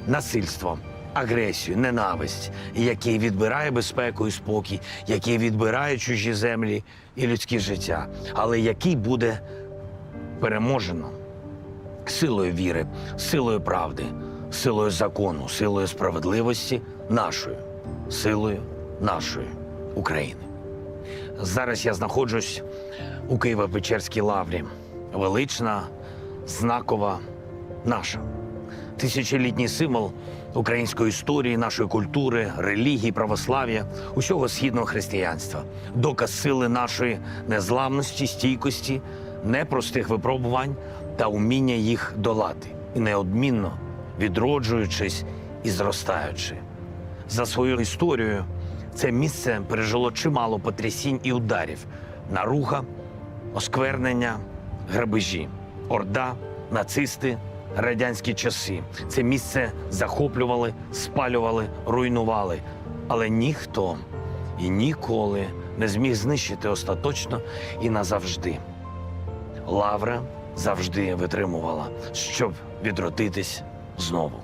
насильство, агресію, ненависть, який відбирає безпеку і спокій, який відбирає чужі землі і людське життя, але який буде переможено силою віри, силою правди, силою закону, силою справедливості нашою, силою нашої України. Зараз я знаходжусь у Києво-Печерській лаврі. Велична, знакова, наша. Тисячолітній символ української історії, нашої культури, релігії, православ'я, усього східного християнства. Доказ сили нашої незламності, стійкості, непростих випробувань та уміння їх долати. І неодмінно відроджуючись і зростаючи. За свою історію це місце пережило чимало потрясінь і ударів. Наруга, осквернення, грабежі, орда, нацисти, радянські часи. Це місце захоплювали, спалювали, руйнували. Але ніхто і ніколи не зміг знищити остаточно і назавжди. Лавра завжди витримувала, щоб відродитись знову.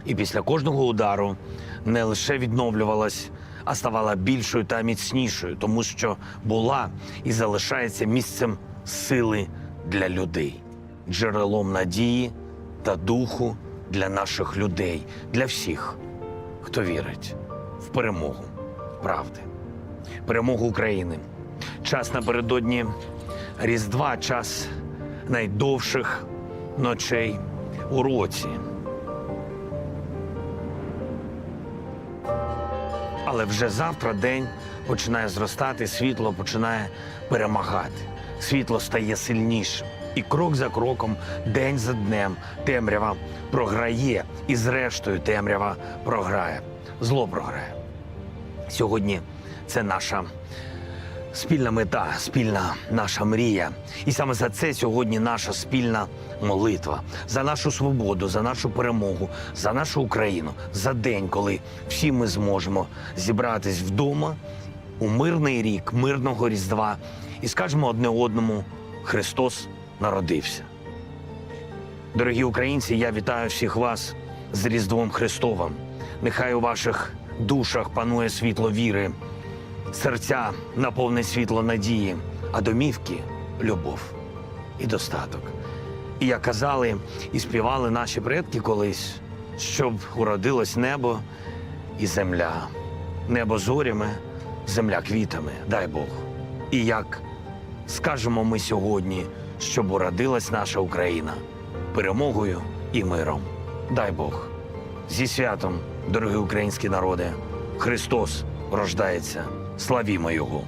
І після кожного удару не лише відновлювалась, а ставала більшою та міцнішою, тому що була і залишається місцем сили для людей, джерелом надії та духу для наших людей, для всіх, хто вірить в перемогу правди, перемогу України. Час напередодні Різдва, час найдовших ночей у році. Але вже завтра день починає зростати, світло починає перемагати. Світло стає сильнішим. І крок за кроком, день за днем темрява програє. І зрештою темрява програє. Зло програє. Сьогодні це наша спільна мета, спільна наша мрія. І саме за це сьогодні наша спільна молитва. За нашу свободу, за нашу перемогу, за нашу Україну. За день, коли всі ми зможемо зібратись вдома у мирний рік, мирного Різдва і скажемо одне одному: Христос народився. Дорогі українці, я вітаю всіх вас з Різдвом Христовим. Нехай у ваших душах панує світло віри, серця наповне світло надії, а домівки – любов і достаток. І як казали і співали наші предки колись, щоб уродилось небо і земля. Небо зорями, земля квітами, дай Бог. І як скажемо ми сьогодні, щоб уродилась наша Україна перемогою і миром. Дай Бог. Зі святом, дорогі українські народи, Христос рождається. Славімо Його!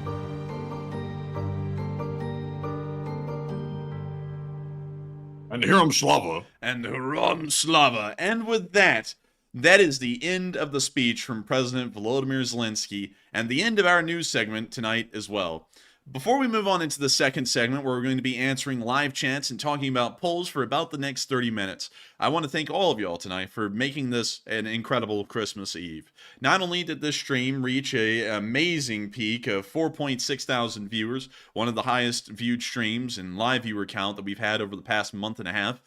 And Hiram Slava. And Hiram Slava. And with that, that is the end of the speech from President Volodymyr Zelenskyy and the end of our news segment tonight as well. Before we move on into the second segment, where we're going to be answering live chats and talking about polls for about the next 30 minutes, I want to thank all of y'all tonight for making this an incredible Christmas Eve. Not only did this stream reach an amazing peak of 4.6 thousand viewers, one of the highest viewed streams and live viewer count that we've had over the past month and a half,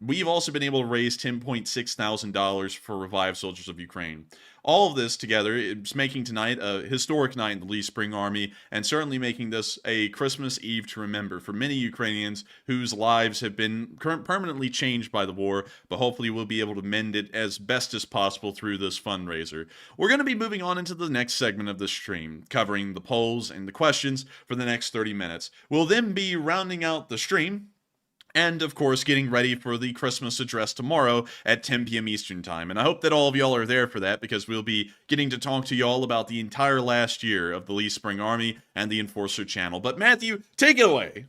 we've also been able to raise $10.6 thousand for Revived Soldiers of Ukraine. All of this together is making tonight a historic night in the Lee Spring Army, and certainly making this a Christmas Eve to remember for many Ukrainians whose lives have been permanently changed by the war, but hopefully we'll be able to mend it as best as possible through this fundraiser. We're going to be moving on into the next segment of the stream, covering the polls and the questions for the next 30 minutes. We'll then be rounding out the stream, and, of course, getting ready for the Christmas address tomorrow at 10 p.m. Eastern Time. And I hope that all of y'all are there for that, because we'll be getting to talk to y'all about the entire last year of the Lee Spring Army and the Enforcer channel. But Matthew, take it away.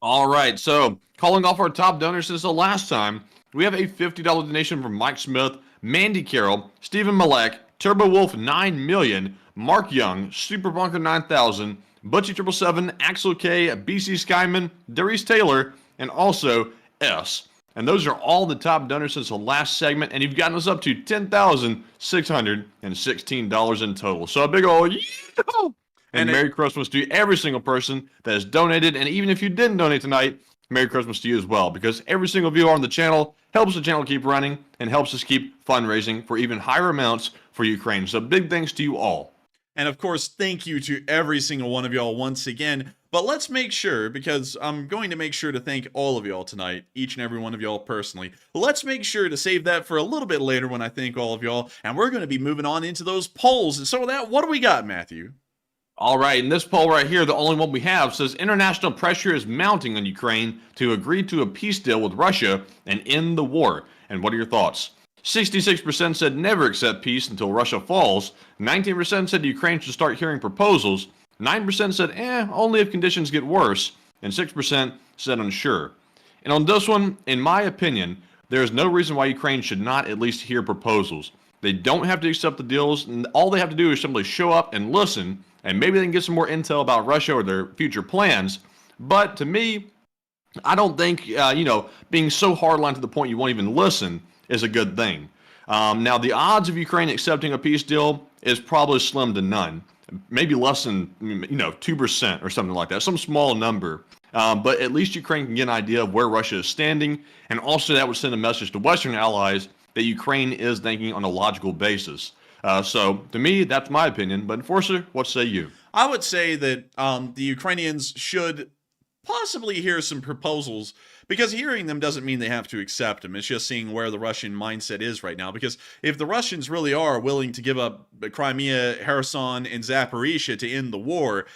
All right, so calling off our top donors since the last time, we have a $50 donation from Mike Smith, Mandy Carroll, Stephen Malek, Turbo Wolf 9 million, Mark Young, Super Bunker 9000, Butchie 777, Axel K, BC Skyman, Darius Taylor, and also S. And those are all the top donors since the last segment, and you've gotten us up to $10,616 in total. So a big ol' and Merry Christmas to every single person that has donated, and even if you didn't donate tonight, Merry Christmas to you as well, because every single viewer on the channel helps the channel keep running and helps us keep fundraising for even higher amounts for Ukraine. So big thanks to you all. And of course, thank you to every single one of y'all once again. But let's make sure, because I'm going to make sure to thank all of y'all tonight, each and every one of y'all personally. Let's make sure to save that for a little bit later when I thank all of y'all. And we're going to be moving on into those polls. And so with that, what do we got, Matthew? All right, in this poll right here, the only one we have says international pressure is mounting on Ukraine to agree to a peace deal with Russia and end the war. And what are your thoughts? 66% said never accept peace until Russia falls. 19% said Ukraine should start hearing proposals. 9% said only if conditions get worse. And 6% said unsure. And on this one, in my opinion, there is no reason why Ukraine should not at least hear proposals. They don't have to accept the deals, and all they have to do is simply show up and listen, and maybe they can get some more intel about Russia or their future plans. But to me, I don't think, being so hardline to the point you won't even listen is a good thing. Now, the odds of Ukraine accepting a peace deal is probably slim to none. Maybe less than, 2% or something like that, some small number. But at least Ukraine can get an idea of where Russia is standing, and also that would send a message to Western allies that Ukraine is thinking on a logical basis. So, to me, that's my opinion. But, Enforcer, what say you? I would say that the Ukrainians should possibly hear some proposals, because hearing them doesn't mean they have to accept them. It's just seeing where the Russian mindset is right now. Because if the Russians really are willing to give up Crimea, Kherson, and Zaporizhia to end the war,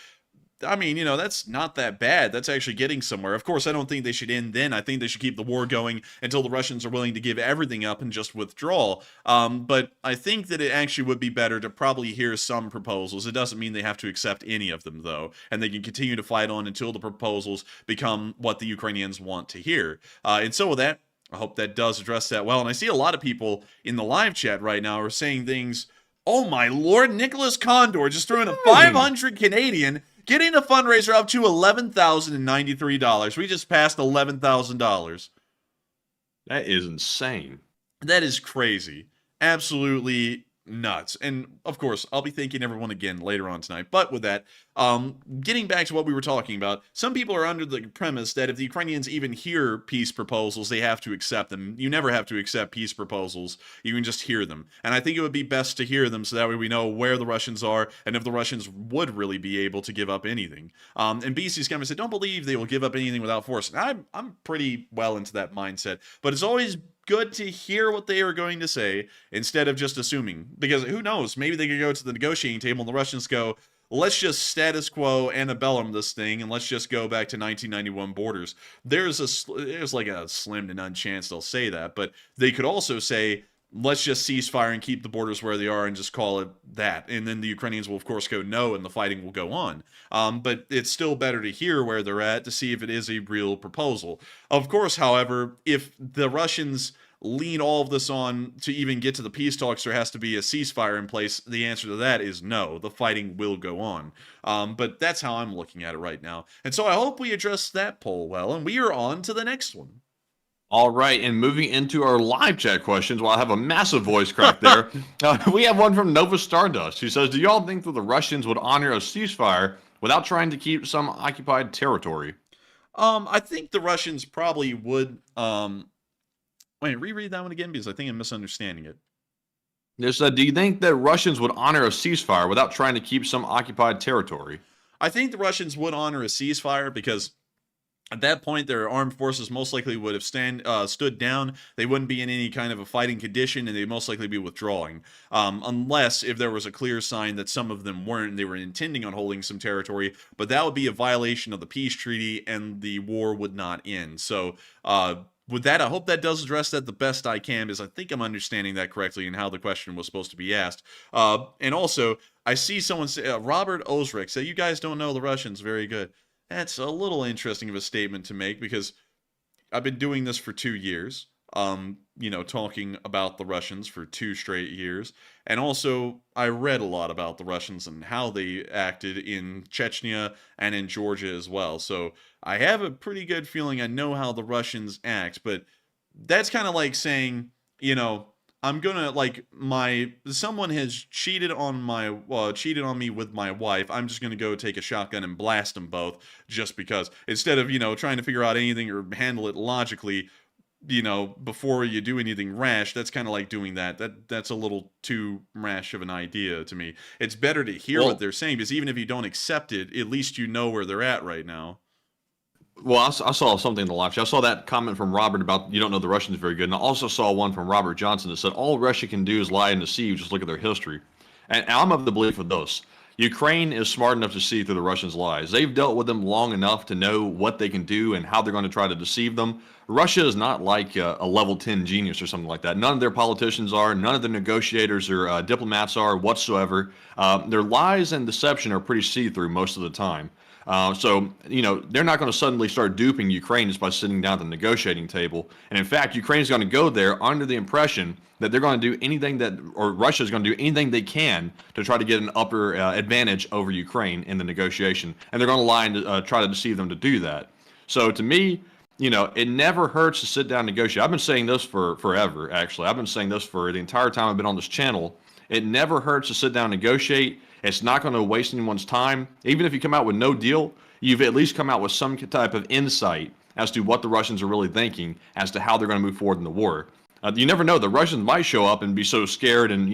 I mean, that's not that bad. That's actually getting somewhere. Of course, I don't think they should end then. I think they should keep the war going until the Russians are willing to give everything up and just withdraw. But I think that it actually would be better to probably hear some proposals. It doesn't mean they have to accept any of them, though. And they can continue to fight on until the proposals become what the Ukrainians want to hear. And so with that, I hope that does address that well. And I see a lot of people in the live chat right now are saying things. Oh my lord, Nicholas Condor just threw in a 500 Canadian, getting the fundraiser up to $11,093. We just passed $11,000. That is insane. That is crazy. Absolutely nuts. And of course, I'll be thanking everyone again later on tonight. But with that, getting back to what we were talking about, some people are under the premise that if the Ukrainians even hear peace proposals, they have to accept them. You never have to accept peace proposals. You can just hear them. And I think it would be best to hear them so that way we know where the Russians are and if the Russians would really be able to give up anything. And BC's kind of said, don't believe they will give up anything without force. And I'm pretty well into that mindset. But it's always good to hear what they are going to say instead of just assuming, because who knows, maybe they could go to the negotiating table and the Russians go, let's just status quo antebellum this thing and let's just go back to 1991 borders. There's like a slim to none chance they'll say that, but they could also say, let's just cease fire and keep the borders where they are and just call it that. And then the Ukrainians will, of course, go no, and the fighting will go on. But it's still better to hear where they're at to see if it is a real proposal. Of course, however, if the Russians lean all of this on to even get to the peace talks, there has to be a ceasefire in place. The answer to that is no. The fighting will go on. But that's how I'm looking at it right now. And so I hope we address that poll well, and we are on to the next one. All right, and moving into our live chat questions, while I have a massive voice crack there, we have one from Nova Stardust, who says, do y'all think that the Russians would honor a ceasefire without trying to keep some occupied territory? I think the Russians probably would... Wait, reread that one again, because I think I'm misunderstanding it. They said, do you think that Russians would honor a ceasefire without trying to keep some occupied territory? I think the Russians would honor a ceasefire because at that point, their armed forces most likely would have stood down. They wouldn't be in any kind of a fighting condition, and they'd most likely be withdrawing. Unless if there was a clear sign that some of them weren't, and they were intending on holding some territory. But that would be a violation of the peace treaty, and the war would not end. So, with that, I hope that does address that the best I can, because I think I'm understanding that correctly and how the question was supposed to be asked. And also, I see someone say, Robert Osrick, say, you guys don't know the Russians. Very good. That's a little interesting of a statement to make, because I've been doing this for 2 years, talking about the Russians for 2 straight years. And also, I read a lot about the Russians and how they acted in Chechnya and in Georgia as well. So I have a pretty good feeling I know how the Russians act, but that's kind of like saying, I'm gonna like someone has cheated on me with my wife. I'm just gonna go take a shotgun and blast them both just because. Instead of trying to figure out anything or handle it logically, before you do anything rash. That's kind of like doing that. That's a little too rash of an idea to me. It's better to hear what they're saying, because even if you don't accept it, at least you know where they're at right now. Well, I saw something in the live chat. I saw that comment from Robert about you don't know the Russians very good. And I also saw one from Robert Johnson that said all Russia can do is lie and deceive. Just look at their history. And I'm of the belief of this. Ukraine is smart enough to see through the Russians' lies. They've dealt with them long enough to know what they can do and how they're going to try to deceive them. Russia is not like a level 10 genius or something like that. None of their politicians are. None of their negotiators or diplomats are whatsoever. Their lies and deception are pretty see-through most of the time. So, they're not going to suddenly start duping Ukraine just by sitting down at the negotiating table. And in fact, Ukraine is going to go there under the impression that they're going to do anything or Russia is going to do anything they can to try to get an upper advantage over Ukraine in the negotiation. And they're going to lie and try to deceive them to do that. So to me, it never hurts to sit down and negotiate. I've been saying this for forever, actually. I've been saying this for the entire time I've been on this channel. It never hurts to sit down and negotiate. It's not going to waste anyone's time. Even if you come out with no deal, you've at least come out with some type of insight as to what the Russians are really thinking, as to how they're going to move forward in the war. You never know. The Russians might show up and be so scared and,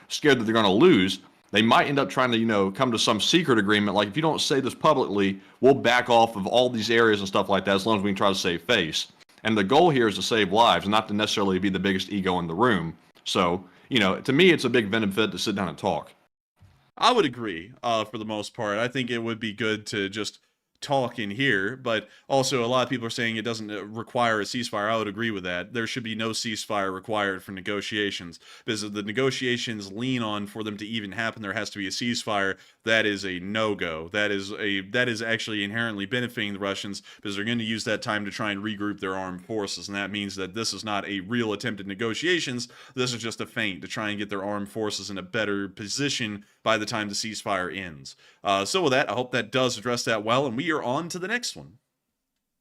scared that they're going to lose. They might end up trying to, come to some secret agreement. Like, if you don't say this publicly, we'll back off of all these areas and stuff like that, as long as we can try to save face. And the goal here is to save lives, not to necessarily be the biggest ego in the room. So, to me, it's a big benefit to sit down and talk. I would agree, for the most part. I think it would be good to just talk in here, but also a lot of people are saying it doesn't require a ceasefire. I would agree with that. There should be no ceasefire required for negotiations, because if the negotiations lean on for them to even happen, there has to be a ceasefire. That is a no-go. That is actually inherently benefiting the Russians, because they're going to use that time to try and regroup their armed forces, and that means that this is not a real attempt at negotiations. This is just a feint to try and get their armed forces in a better position by the time the ceasefire ends. So with that, I hope that does address that well, and we are on to the next one.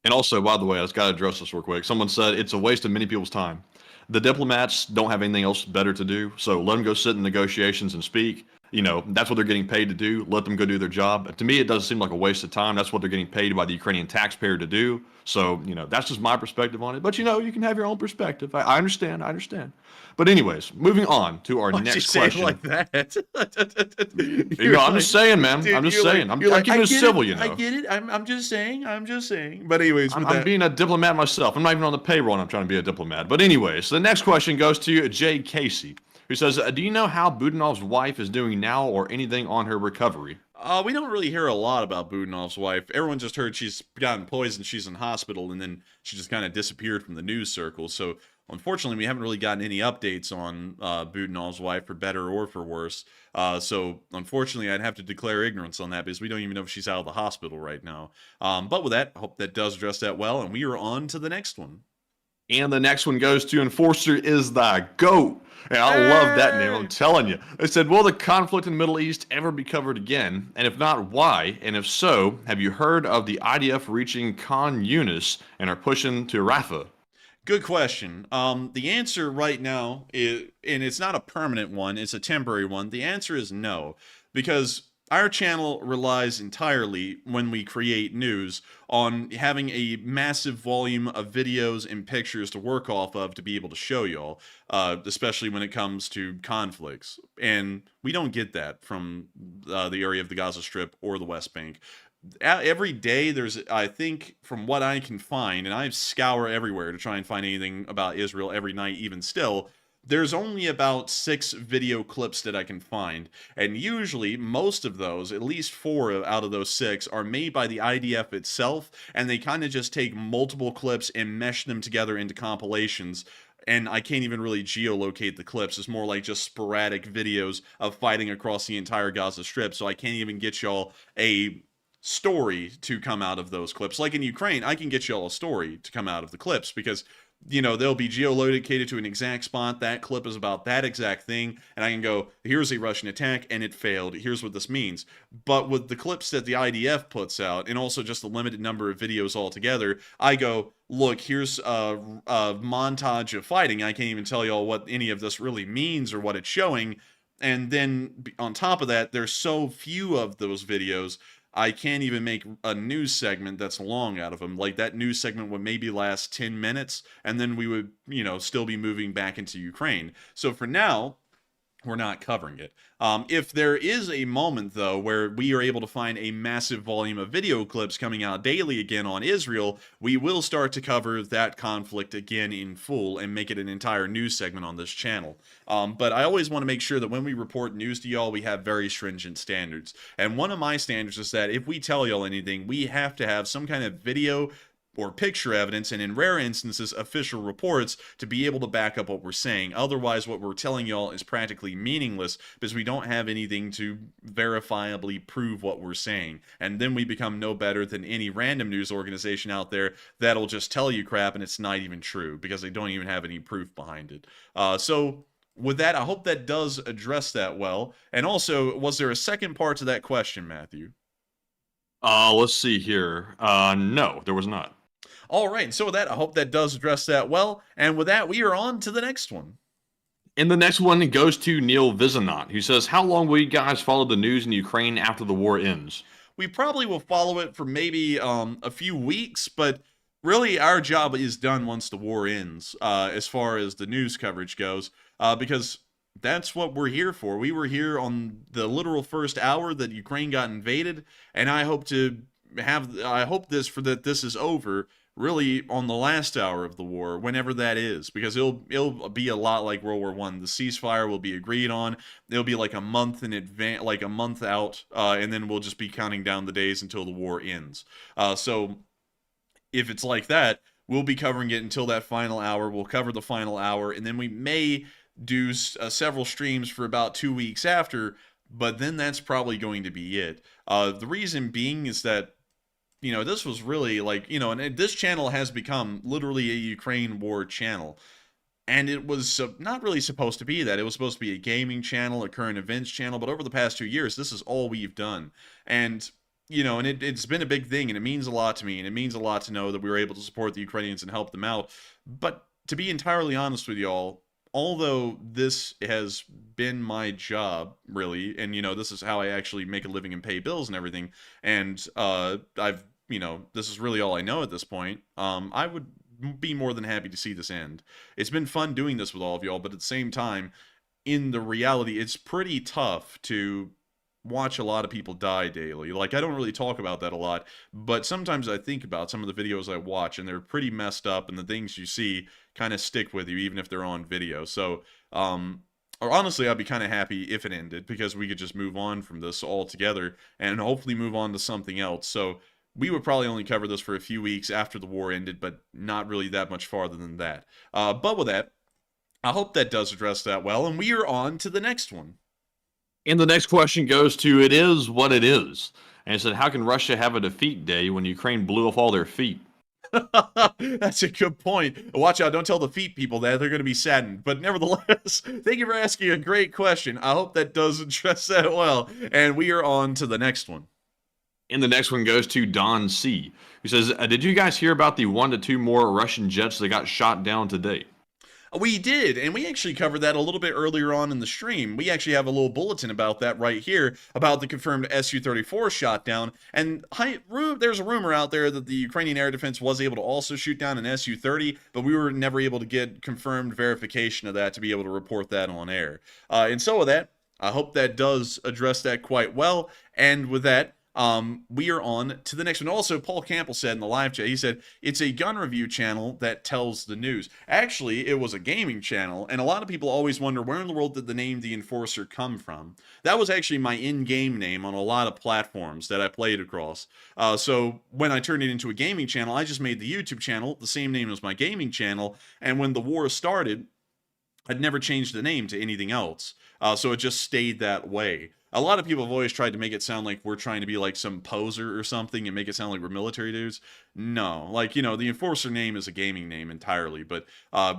And also, by the way, I just got to address this real quick. Someone said it's a waste of many people's time. The diplomats don't have anything else better to do, so let them go sit in negotiations and speak. That's what they're getting paid to do. Let them go do their job. To me, it doesn't seem like a waste of time. That's what they're getting paid by the Ukrainian taxpayer to do. So, that's just my perspective on it. But, you can have your own perspective. I understand. But anyways, moving on to our next question. Why'd you say it like that? I'm just saying, man. Dude, I'm just saying. I'm keeping it civil, I get it. I'm just saying. But anyways, I'm being a diplomat myself. I'm not even on the payroll and I'm trying to be a diplomat. But anyways, the next question goes to Jay Casey, who says, do you know how Budanov's wife is doing now or anything on her recovery? We don't really hear a lot about Budanov's wife. Everyone just heard she's gotten poisoned, she's in hospital, and then she just kind of disappeared from the news circle. So unfortunately, we haven't really gotten any updates on Budanov's wife, for better or for worse. So unfortunately, I'd have to declare ignorance on that, because we don't even know if she's out of the hospital right now. But with that, I hope that does address that well, and we are on to the next one. And the next one goes to Enforcer is the GOAT. And I love that name, I'm telling you. They said, will the conflict in the Middle East ever be covered again? And if not, why? And if so, have you heard of the IDF reaching Khan Yunis and are pushing to Rafah? Good question. The answer right now is, and it's not a permanent one, it's a temporary one. The answer is no, because our channel relies entirely, when we create news, on having a massive volume of videos and pictures to work off of to be able to show y'all, especially when it comes to conflicts. And we don't get that from the area of the Gaza Strip or the West Bank. Every day there's, I think, from what I can find, and I scour everywhere to try and find anything about Israel every night even still, there's only about 6 video clips that I can find, and usually most of those, at least 4 out of those 6, are made by the IDF itself, and they kind of just take multiple clips and mesh them together into compilations, and I can't even really geolocate the clips. It's more like just sporadic videos of fighting across the entire Gaza Strip, so I can't even get y'all a story to come out of those clips. Like in Ukraine, I can get y'all a story to come out of the clips because, you know, they'll be geolocated to an exact spot. That clip is about that exact thing. And I can go, here's a Russian attack and it failed. Here's what this means. But with the clips that the IDF puts out, and also just a limited number of videos altogether, I go, look, here's a montage of fighting. I can't even tell y'all what any of this really means or what it's showing. And then on top of that, there's so few of those videos, I can't even make a news segment that's long out of them. Like, that news segment would maybe last 10 minutes, and then we would, you know, still be moving back into Ukraine. So for now, we're not covering it. If there is a moment, though, where we are able to find a massive volume of video clips coming out daily again on Israel, we will start to cover that conflict again in full and make it an entire news segment on this channel. But I always want to make sure that when we report news to y'all, we have very stringent standards. And one of my standards is that if we tell y'all anything, we have to have some kind of video or picture evidence, and in rare instances, official reports to be able to back up what we're saying. Otherwise, what we're telling y'all is practically meaningless because we don't have anything to verifiably prove what we're saying. And then we become no better than any random news organization out there that'll just tell you crap and it's not even true because they don't even have any proof behind it. So with that, I hope that does address that well. And also, was there a second part to that question, Matthew? Let's see here. No, there was not. All right, and so with that, I hope that does address that well. And with that, we are on to the next one. And the next one goes to Neil Vizanot, who says, how long will you guys follow the news in Ukraine after the war ends? We probably will follow it for maybe a few weeks, but really our job is done once the war ends, as far as the news coverage goes, because that's what we're here for. We were here on the literal first hour that Ukraine got invaded, and I hope this is over really on the last hour of the war, whenever that is, because it'll be a lot like World War I. The ceasefire will be agreed on. It'll be like a month in advance, like a month out, and then we'll just be counting down the days until the war ends. So if it's like that, we'll be covering it until that final hour. We'll cover the final hour, and then we may do several streams for about 2 weeks after, but then that's probably going to be it. The reason being is that, you know, this was really like, you know, and this channel has become literally a Ukraine war channel. And it was not really supposed to be that. It was supposed to be a gaming channel, a current events channel. But over the past 2 years, this is all we've done. And, you know, and it's been a big thing. And it means a lot to me. And it means a lot to know that we were able to support the Ukrainians and help them out. But to be entirely honest with y'all, although this has been my job, really, and, you know, this is how I actually make a living and pay bills and everything, and you know, this is really all I know at this point, I would be more than happy to see this end. It's been fun doing this with all of y'all, but at the same time, in the reality, it's pretty tough to watch a lot of people die daily. Like, I don't really talk about that a lot, but sometimes I think about some of the videos I watch, and they're pretty messed up, and the things you see kind of stick with you, even if they're on video. So, or honestly, I'd be kind of happy if it ended, because we could just move on from this altogether, and hopefully move on to something else. So, we would probably only cover this for a few weeks after the war ended, but not really that much farther than that. But with that, I hope that does address that well, and we are on to the next one. And the next question goes to, it is what it is. And it said, how can Russia have a defeat day when Ukraine blew off all their feet? That's a good point. Watch out, don't tell the feet people that. They're going to be saddened. But nevertheless, thank you for asking a great question. I hope that does address that well. And we are on to the next one. And the next one goes to Don C., who says, did you guys hear about the 1 to 2 more Russian jets that got shot down today? We did, and we actually covered that a little bit earlier on in the stream. We actually have a little bulletin about that right here, about the confirmed Su-34 shot down. And there's a rumor out there that the Ukrainian air defense was able to also shoot down an Su-30, but we were never able to get confirmed verification of that to be able to report that on air. And so with that, I hope that does address that quite well. And with that, we are on to the next one. Also, Paul Campbell said in the live chat, he said, it's a gun review channel that tells the news. Actually, it was a gaming channel, and a lot of people always wonder, where in the world did the name The Enforcer come from? That was actually my in-game name on a lot of platforms that I played across. So when I turned it into a gaming channel, I just made the YouTube channel the same name as my gaming channel, and when the war started, I'd never changed the name to anything else. So it just stayed that way. a lot of people have always tried to make it sound like we're trying to be like some poser or something and make it sound like we're military dudes. No, like, you know, the Enforcer name is a gaming name entirely, but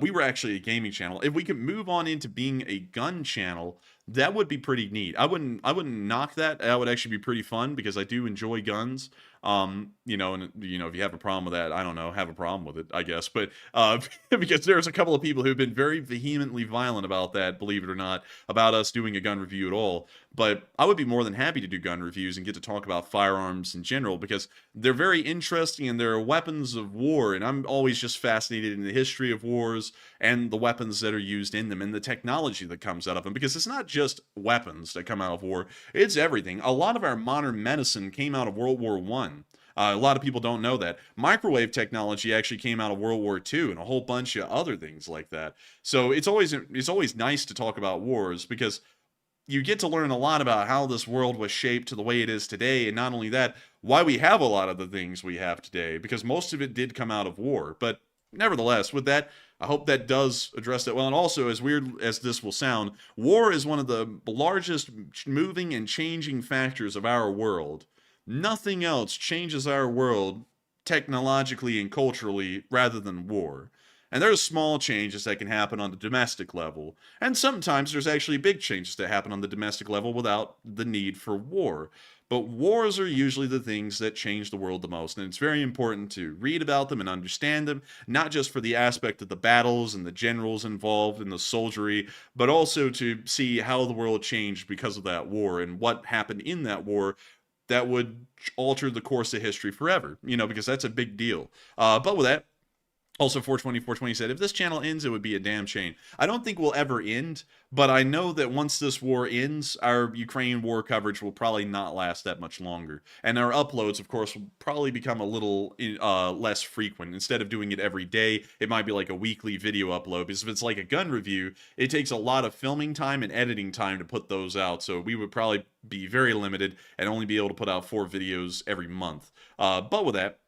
we were actually a gaming channel. If we could move on into being a gun channel, that would be pretty neat. I wouldn't knock that. That would actually be pretty fun because I do enjoy guns. You know, and you know, if you have a problem with that, I don't know, have a problem with it, I guess. But because there's a couple of people who've been very vehemently violent about that, believe it or not, about us doing a gun review at all. But I would be more than happy to do gun reviews and get to talk about firearms in general because they're very interesting and they're weapons of war. And I'm always just fascinated in the history of wars and the weapons that are used in them and the technology that comes out of them, because it's not just weapons that come out of war, it's everything. A lot of our modern medicine came out of World War I. A lot of people don't know that. Microwave technology actually came out of World War II and a whole bunch of other things like that. So it's always nice to talk about wars because you get to learn a lot about how this world was shaped to the way it is today, and not only that, why we have a lot of the things we have today, because most of it did come out of war. But nevertheless, with that, I hope that does address that well. And also, as weird as this will sound, war is one of the largest moving and changing factors of our world. Nothing else changes our world technologically and culturally rather than war. And there's small changes that can happen on the domestic level. And sometimes there's actually big changes that happen on the domestic level without the need for war. But wars are usually the things that change the world the most. And it's very important to read about them and understand them, not just for the aspect of the battles and the generals involved and the soldiery, but also to see how the world changed because of that war and what happened in that war that would alter the course of history forever, you know, because that's a big deal. But with that, also 420 said, if this channel ends, it would be a damn shame. I don't think we'll ever end, but I know that once this war ends, our Ukraine war coverage will probably not last that much longer. And our uploads, of course, will probably become a little less frequent. Instead of doing it every day, it might be like a weekly video upload. Because if it's like a gun review, it takes a lot of filming time and editing time to put those out. So we would probably be very limited and only be able to put out 4 videos every month. But with that,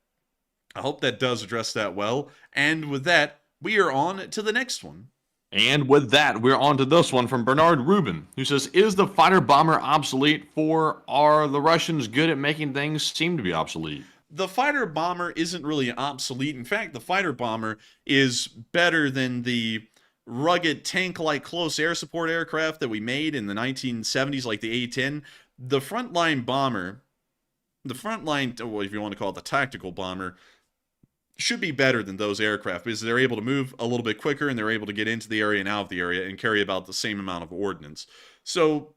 I hope that does address that well. And with that, we are on to the next one. And with that, we're on to this one from Bernard Rubin, who says, is the fighter bomber obsolete, or are the Russians good at making things seem to be obsolete? The fighter bomber isn't really obsolete. In fact, the fighter bomber is better than the rugged tank-like close air support aircraft that we made in the 1970s, like the A-10. The Frontline bomber, well, if you want to call it the tactical bomber, should be better than those aircraft because they're able to move a little bit quicker and they're able to get into the area and out of the area and carry about the same amount of ordnance. So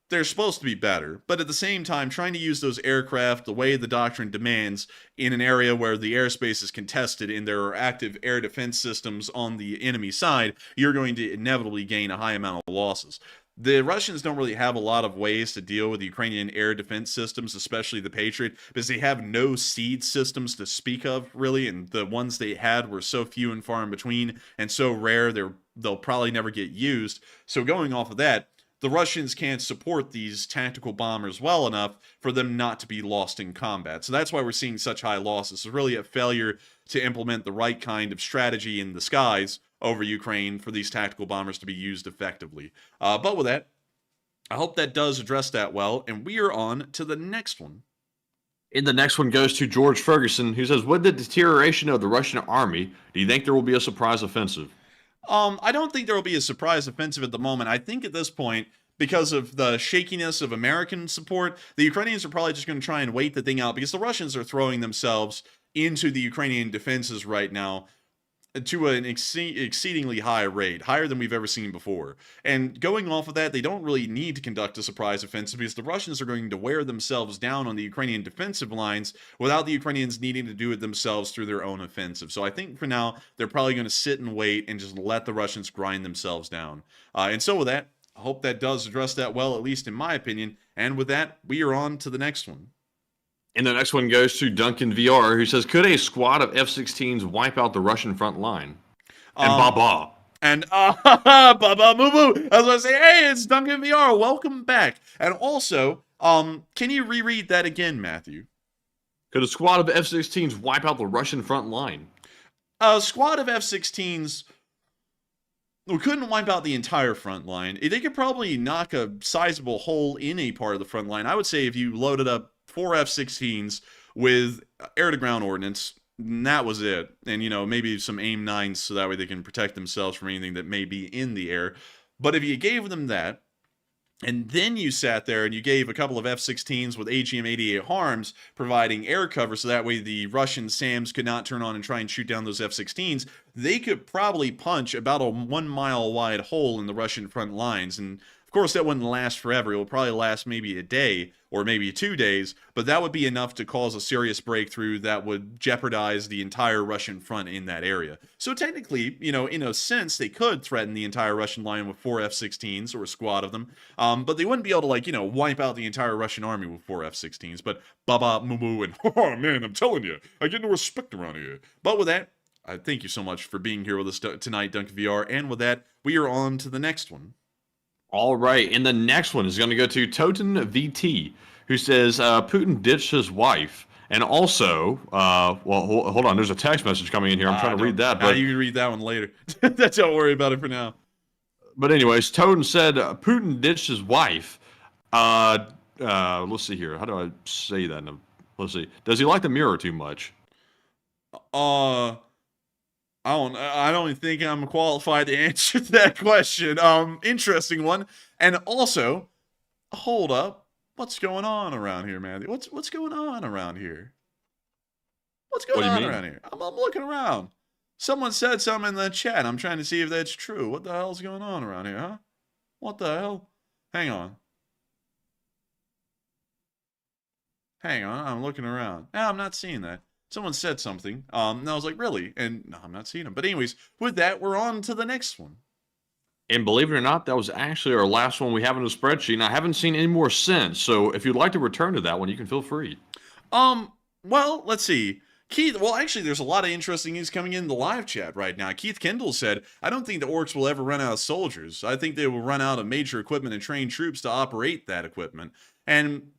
they're supposed to be better, but at the same time, trying to use those aircraft the way the doctrine demands in an area where the airspace is contested and there are active air defense systems on the enemy side, you're going to inevitably gain a high amount of losses. The Russians don't really have a lot of ways to deal with the Ukrainian air defense systems, especially the Patriot, because they have no seed systems to speak of, really, and the ones they had were so few and far in between and so rare they'll probably never get used. So going off of that, the Russians can't support these tactical bombers well enough for them not to be lost in combat. So that's why we're seeing such high losses. It's really a failure to implement the right kind of strategy in the skies over Ukraine for these tactical bombers to be used effectively. But with that, I hope that does address that well, and we are on to the next one. And the next one goes to George Ferguson, who says, with the deterioration of the Russian army, do you think there will be a surprise offensive? I don't think there will be a surprise offensive at the moment. I think at this point, because of the shakiness of American support, the Ukrainians are probably just going to try and wait the thing out because the Russians are throwing themselves into the Ukrainian defenses right now to an exceedingly high rate, higher than we've ever seen before. And going off of that, they don't really need to conduct a surprise offensive because the Russians are going to wear themselves down on the Ukrainian defensive lines without the Ukrainians needing to do it themselves through their own offensive. So I think for now, they're probably going to sit and wait and just let the Russians grind themselves down. And so with that, I hope that does address that well, at least in my opinion. And with that, we are on to the next one. And the next one goes to Duncan VR, who says, could a squad of F-16s wipe out the Russian front line? And Baba. And Baba Moo Moo. I was going to say, hey, it's Duncan VR. Welcome back. And also, can you reread that again, Matthew? Could a squad of F-16s wipe out the Russian front line? A squad of F-16s we couldn't wipe out the entire front line. They could probably knock a sizable hole in a part of the front line. I would say if you loaded up 4 F-16s with air-to-ground ordnance, and that was it. And, you know, maybe some AIM-9s so that way they can protect themselves from anything that may be in the air. But if you gave them that, and then you sat there and you gave a couple of F-16s with AGM-88 harms, providing air cover so that way the Russian SAMs could not turn on and try and shoot down those F-16s, they could probably punch about a 1 mile wide hole in the Russian front lines. And of course, that wouldn't last forever. It will probably last maybe a day or maybe 2 days, but that would be enough to cause a serious breakthrough that would jeopardize the entire Russian front in that area. So technically, you know, in a sense, they could threaten the entire Russian line with 4 F-16s or a squad of them, but they wouldn't be able to, like, you know, wipe out the entire Russian army with 4 F-16s. But baba, moo, and oh man, I'm telling you, I get no respect around here. But with that, I thank you so much for being here with us tonight, Duncan VR. And with that, we are on to the next one. All right, and the next one is going to go to Toten VT, who says Putin ditched his wife, and also, well, hold on, there's a text message coming in here. I'm trying to read that, but you can read that one later. Don't worry about it for now. But anyways, Toten said Putin ditched his wife. Let's see here. How do I say that? Let's see. Does he like the mirror too much? I don't even think I'm qualified to answer that question. Interesting one. And also, hold up. What's going on around here, man? What's going on around here? What's going on around here? I'm looking around. Someone said something in the chat. I'm trying to see if that's true. What the hell's going on around here, huh? What the hell? Hang on. Hang on. I'm looking around. I'm not seeing that. Someone said something, and I was like, really? And no, I'm not seeing them. But anyways, with that, we're on to the next one. And believe it or not, that was actually our last one we have in the spreadsheet, and I haven't seen any more since. So if you'd like to return to that one, you can feel free. Well, let's see. Keith, well, actually, there's a lot of interesting news coming in the live chat right now. Keith Kendall said, I don't think the orcs will ever run out of soldiers. I think they will run out of major equipment and trained troops to operate that equipment. And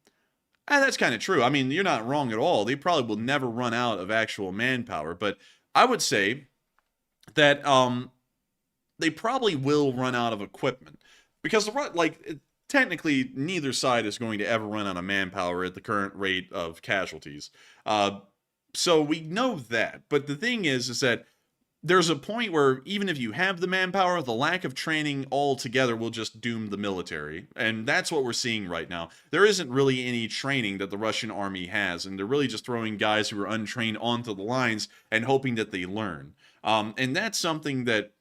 that's kind of true. I mean, you're not wrong at all. They probably will never run out of actual manpower. But I would say that they probably will run out of equipment. Because, technically, neither side is going to ever run out of manpower at the current rate of casualties. So we know that. But the thing is that there's a point where even if you have the manpower, the lack of training altogether will just doom the military. And that's what we're seeing right now. There isn't really any training that the Russian army has, and they're really just throwing guys who are untrained onto the lines and hoping that they learn. And that's something that,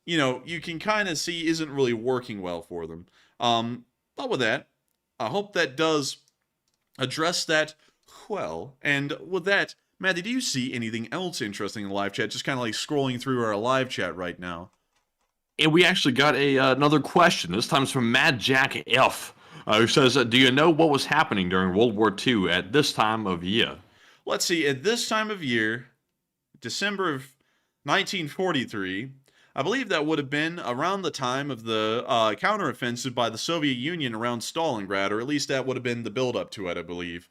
you know, you can kind of see isn't really working well for them. But with that, I hope that does address that well. And with that, Matty, do you see anything else interesting in the live chat? Just kind of like scrolling through our live chat right now. And we actually got another question. This time it's from Mad Jack F, who says, do you know what was happening during World War II at this time of year? Let's see. At this time of year, December of 1943, I believe that would have been around the time of the counteroffensive by the Soviet Union around Stalingrad, or at least that would have been the build-up to it, I believe.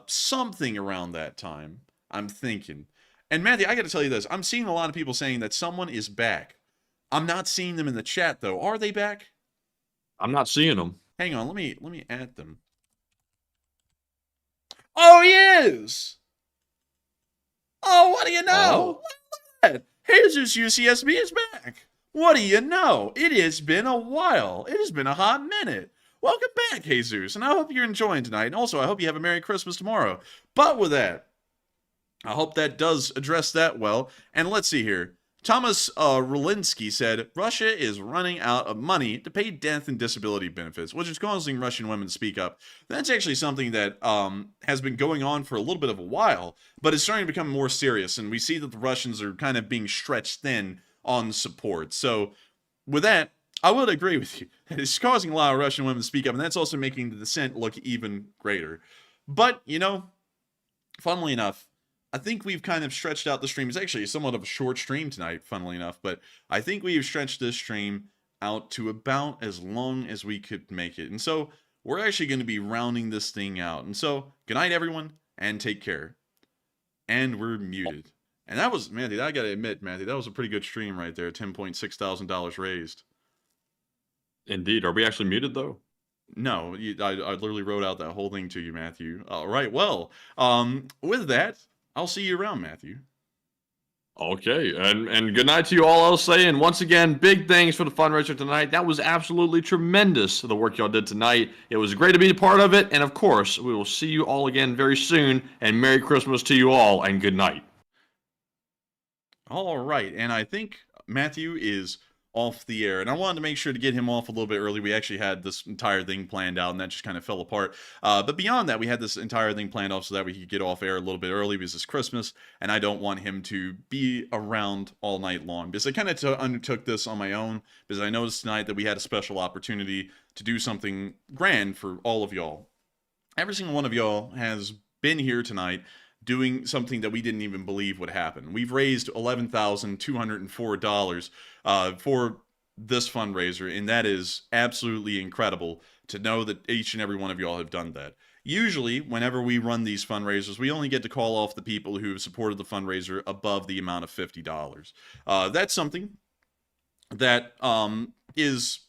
Something around that time, I'm thinking. And Matthew, I got to tell you this. I'm seeing a lot of people saying that someone is back. I'm not seeing them in the chat, though. Are they back? I'm not seeing them. Hang on. Let me add them. Oh, he is! Oh, what do you know? Oh. Look at that. Jesus UCSB is back. What do you know? It has been a while. It has been a hot minute. Welcome back, Jesus, and I hope you're enjoying tonight. And also, I hope you have a Merry Christmas tomorrow. But with that, I hope that does address that well. And let's see here. Thomas Relinsky said, Russia is running out of money to pay death and disability benefits, which is causing Russian women to speak up. That's actually something that has been going on for a little bit of a while, but it's starting to become more serious, and we see that the Russians are kind of being stretched thin on support. So with that, I would agree with you. It's causing a lot of Russian women to speak up, and that's also making the dissent look even greater. But, you know, funnily enough, I think we've kind of stretched out the stream. It's actually somewhat of a short stream tonight, funnily enough, but I think we've stretched this stream out to about as long as we could make it. And so we're actually going to be rounding this thing out. And so good night, everyone, and take care. And we're muted. And that was, Matthew, I gotta admit, Matthew, that was a pretty good stream right there. $10.6 thousand raised. Indeed. Are we actually muted though? No, I literally wrote out that whole thing to you, Matthew. All right, well, with that, I'll see you around, Matthew. Okay, and good night to you all, I'll say. And once again, big thanks for the fundraiser tonight. That was absolutely tremendous, the work y'all did tonight. It was great to be a part of it. And of course, we will see you all again very soon. And Merry Christmas to you all, and good night. All right, and I think Matthew is off the air, and I wanted to make sure to get him off a little bit early. We actually had this entire thing planned out, and that just kind of fell apart. But beyond that, we had this entire thing planned off so that we could get off air a little bit early because it's Christmas, and I don't want him to be around all night long. Because I kind of undertook this on my own, because I noticed tonight that we had a special opportunity to do something grand for all of y'all. Every single one of y'all has been here tonight doing something that we didn't even believe would happen. We've raised $11,204 for this fundraiser, and that is absolutely incredible to know that each and every one of y'all have done that. Usually, whenever we run these fundraisers, we only get to call off the people who have supported the fundraiser above the amount of $50. That's something that is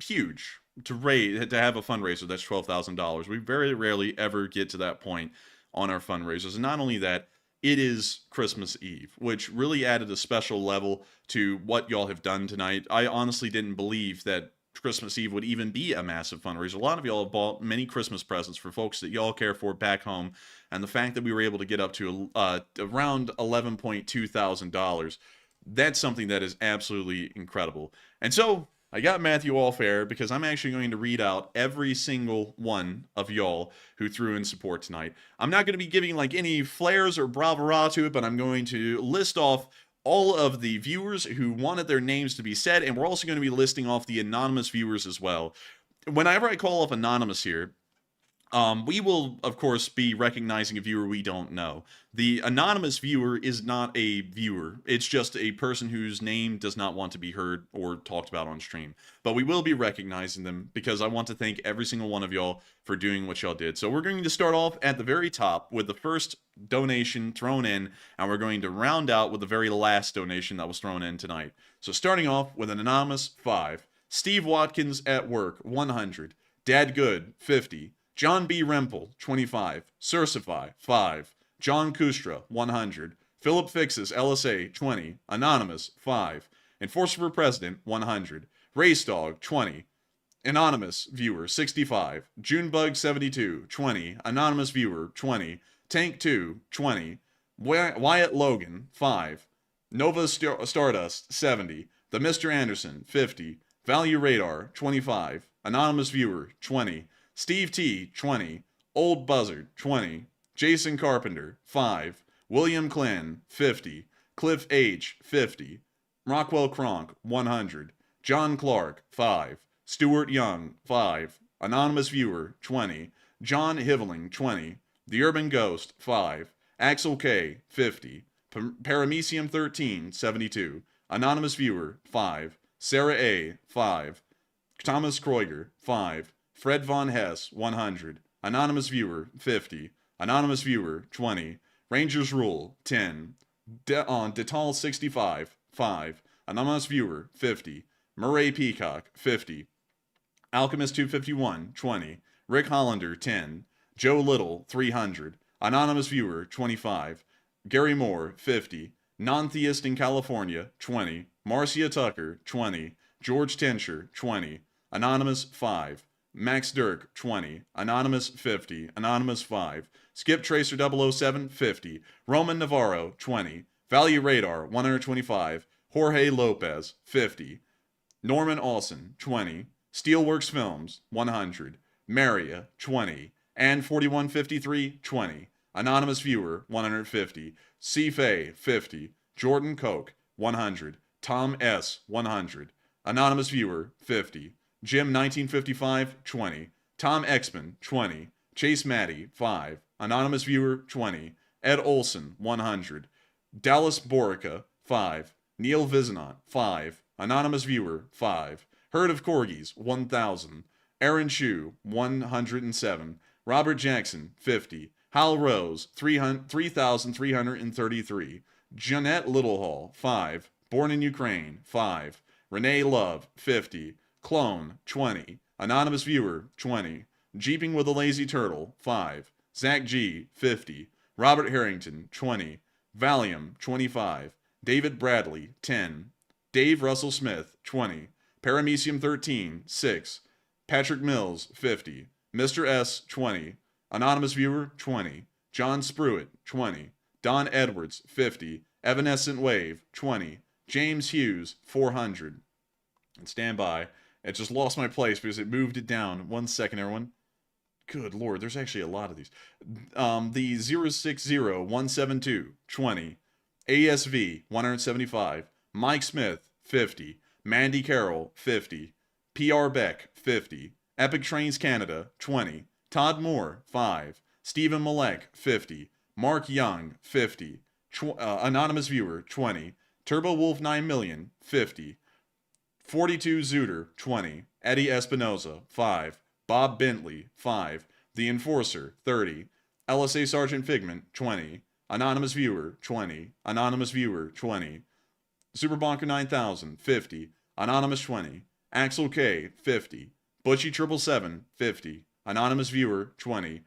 huge to raise, to have a fundraiser that's $12,000. We very rarely ever get to that point on our fundraisers. And not only that, it is Christmas Eve, which really added a special level to what y'all have done tonight. I honestly didn't believe that Christmas Eve would even be a massive fundraiser. A lot of y'all have bought many Christmas presents for folks that y'all care for back home, and the fact that we were able to get up to around $11.2 thousand, that's something that is absolutely incredible. And so I got Matthew off air because I'm actually going to read out every single one of y'all who threw in support tonight. I'm not going to be giving like any flares or bravura to it, but I'm going to list off all of the viewers who wanted their names to be said, and we're also going to be listing off the anonymous viewers as well. Whenever I call up anonymous here, we will, of course, be recognizing a viewer we don't know. The anonymous viewer is not a viewer. It's just a person whose name does not want to be heard or talked about on stream. But we will be recognizing them because I want to thank every single one of y'all for doing what y'all did. So we're going to start off at the very top with the first donation thrown in, and we're going to round out with the very last donation that was thrown in tonight. So starting off with an anonymous 5. Steve Watkins at work, 100. Dad Good, 50. John B. Rempel, 25. Cersify, 5. John Kustra, 100. Philip Fixes, LSA, 20. Anonymous, 5. Enforcer for President, 100. Racedog, 20. Anonymous viewer, 65. Junebug, 72, 20. Anonymous viewer, 20. Tank 2, 20. Wyatt Logan, 5. Nova Stardust, 70. The Mr. Anderson, 50. Value Radar, 25. Anonymous viewer, 20. Steve T, 20. Old Buzzard, 20. Jason Carpenter, 5. William Clyn, 50. Cliff H, 50. Rockwell Kronk, 100. John Clark, 5. Stuart Young, 5. Anonymous viewer, 20. John Hiveling, 20. The Urban Ghost, 5. Axel K, 50. Paramecium 13, 72. Anonymous viewer, 5. Sarah A, 5. Thomas Kreuger, 5. Fred Von Hess, 100. Anonymous viewer, 50. Anonymous viewer, 20. Rangers Rule, 10. Detal 65, 5. Anonymous viewer, 50. Murray Peacock, 50. Alchemist 251, 20. Rick Hollander, 10. Joe Little, 300. Anonymous viewer, 25. Gary Moore, 50. Non-Theist in California, 20. Marcia Tucker, 20. George Tensher, 20. Anonymous, 5. Max Dirk, 20. Anonymous, 50. Anonymous, 5. Skip Tracer 007, 50. Roman Navarro, 20. Value Radar, 125. Jorge Lopez, 50. Norman Olson, 20. Steelworks Films, 100. Maria, 20. And 4153, 20. Anonymous Viewer, 150. C-Fay, 50. Jordan Koch, 100. Tom S., 100. Anonymous Viewer, 50. Jim 1955, 20. Tom Exman, 20. Chase Maddie, 5. Anonymous Viewer, 20. Ed Olson, 100. Dallas Borica, 5. Neil Vizanot, 5. Anonymous Viewer, 5. Herd of Corgis, 1,000. Aaron Shu, 107. Robert Jackson, 50. Hal Rose, 3,333. Jeanette Littlehall, 5. Born in Ukraine, 5. Renee Love, 50. Clone, 20. Anonymous Viewer, 20. Jeeping with a Lazy Turtle, 5. Zach G, 50. Robert Harrington, 20. Valium, 25. David Bradley, 10. Dave Russell Smith, 20. Paramecium 13, 6. Patrick Mills, 50. Mr. S, 20. Anonymous Viewer, 20. John Spruitt, 20. Don Edwards, 50. Evanescent Wave, 20. James Hughes, 400. And stand by. It just lost my place because it moved it down. 1 second, everyone. Good lord, there's actually a lot of these. The 060172, 20. ASV, 175. Mike Smith, 50. Mandy Carroll, 50. PR Beck, 50. Epic Trains Canada, 20. Todd Moore, 5. Stephen Malek, 50. Mark Young, 50. Anonymous Viewer, 20. Turbo Wolf 9 million, 50. 42 Zooter, 20. Eddie Espinoza, 5. Bob Bentley, 5. The Enforcer, 30. LSA Sergeant Figment, 20. Anonymous Viewer, 20. Anonymous Viewer, 20. Superbonker 9000, 50. Anonymous 20. Axel K, 50. Butchie 777, 50. Anonymous Viewer, 20.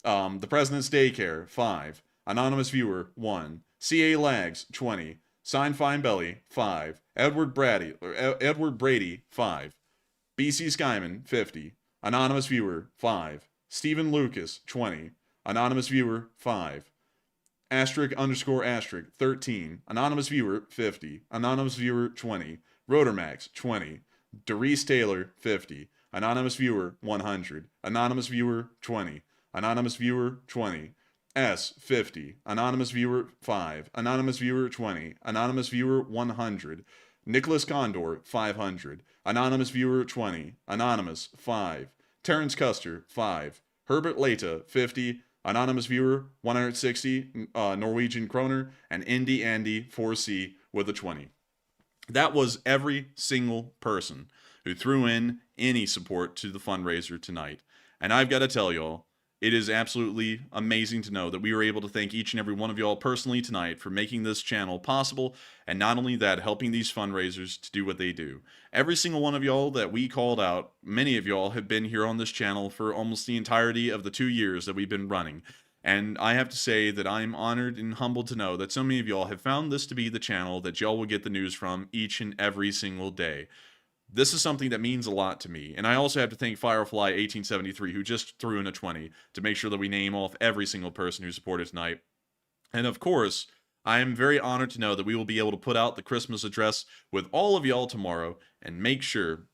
The President's Daycare, 5. Anonymous Viewer, 1. CA Lags, 20. Sign Fine Belly, 5. Edward Brady, 5. BC Skyman, 50. Anonymous Viewer, 5. Stephen Lucas, 20. Anonymous Viewer, 5. Asterisk _ asterisk, 13. Anonymous Viewer, 50. Anonymous Viewer, 20. Rotormax, 20. Doris Taylor, 50. Anonymous Viewer, 100. Anonymous Viewer, 20. Anonymous Viewer, 20. S, 50. Anonymous Viewer, 5. Anonymous Viewer, 20. Anonymous Viewer, 100. Nicholas Condor, 500. Anonymous Viewer, 20. Anonymous, 5. Terrence Custer, 5. Herbert Leta, 50. Anonymous Viewer, 160. Norwegian Kroner. And Indy Andy, 4C, with a 20. That was every single person who threw in any support to the fundraiser tonight. And I've got to tell y'all, it is absolutely amazing to know that we were able to thank each and every one of y'all personally tonight for making this channel possible, and not only that, helping these fundraisers to do what they do. Every single one of y'all that we called out, many of y'all have been here on this channel for almost the entirety of the 2 years that we've been running. And I have to say that I'm honored and humbled to know that so many of y'all have found this to be the channel that y'all will get the news from each and every single day. This is something that means a lot to me. And I also have to thank Firefly1873, who just threw in a 20 to make sure that we name off every single person who supported tonight. And of course, I am very honored to know that we will be able to put out the Christmas address with all of y'all tomorrow and make sure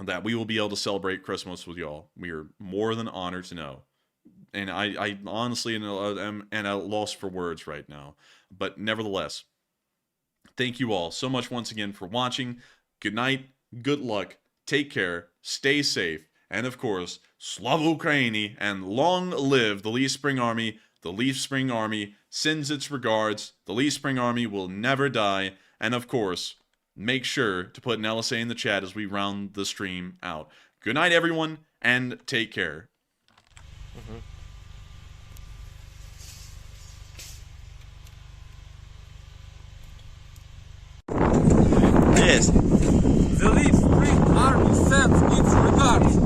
that we will be able to celebrate Christmas with y'all. We are more than honored to know. And I honestly am at a loss for words right now. But nevertheless, thank you all so much once again for watching. Good night. Good luck, take care, stay safe, and of course, Slava Ukraini, and long live the Leaf Spring Army. The Leaf Spring Army sends its regards. The Leaf Spring Army will never die. And of course, make sure to put an LSA in the chat as we round the stream out. Good night, everyone, and take care. The Leaf Spring Army sends its regards.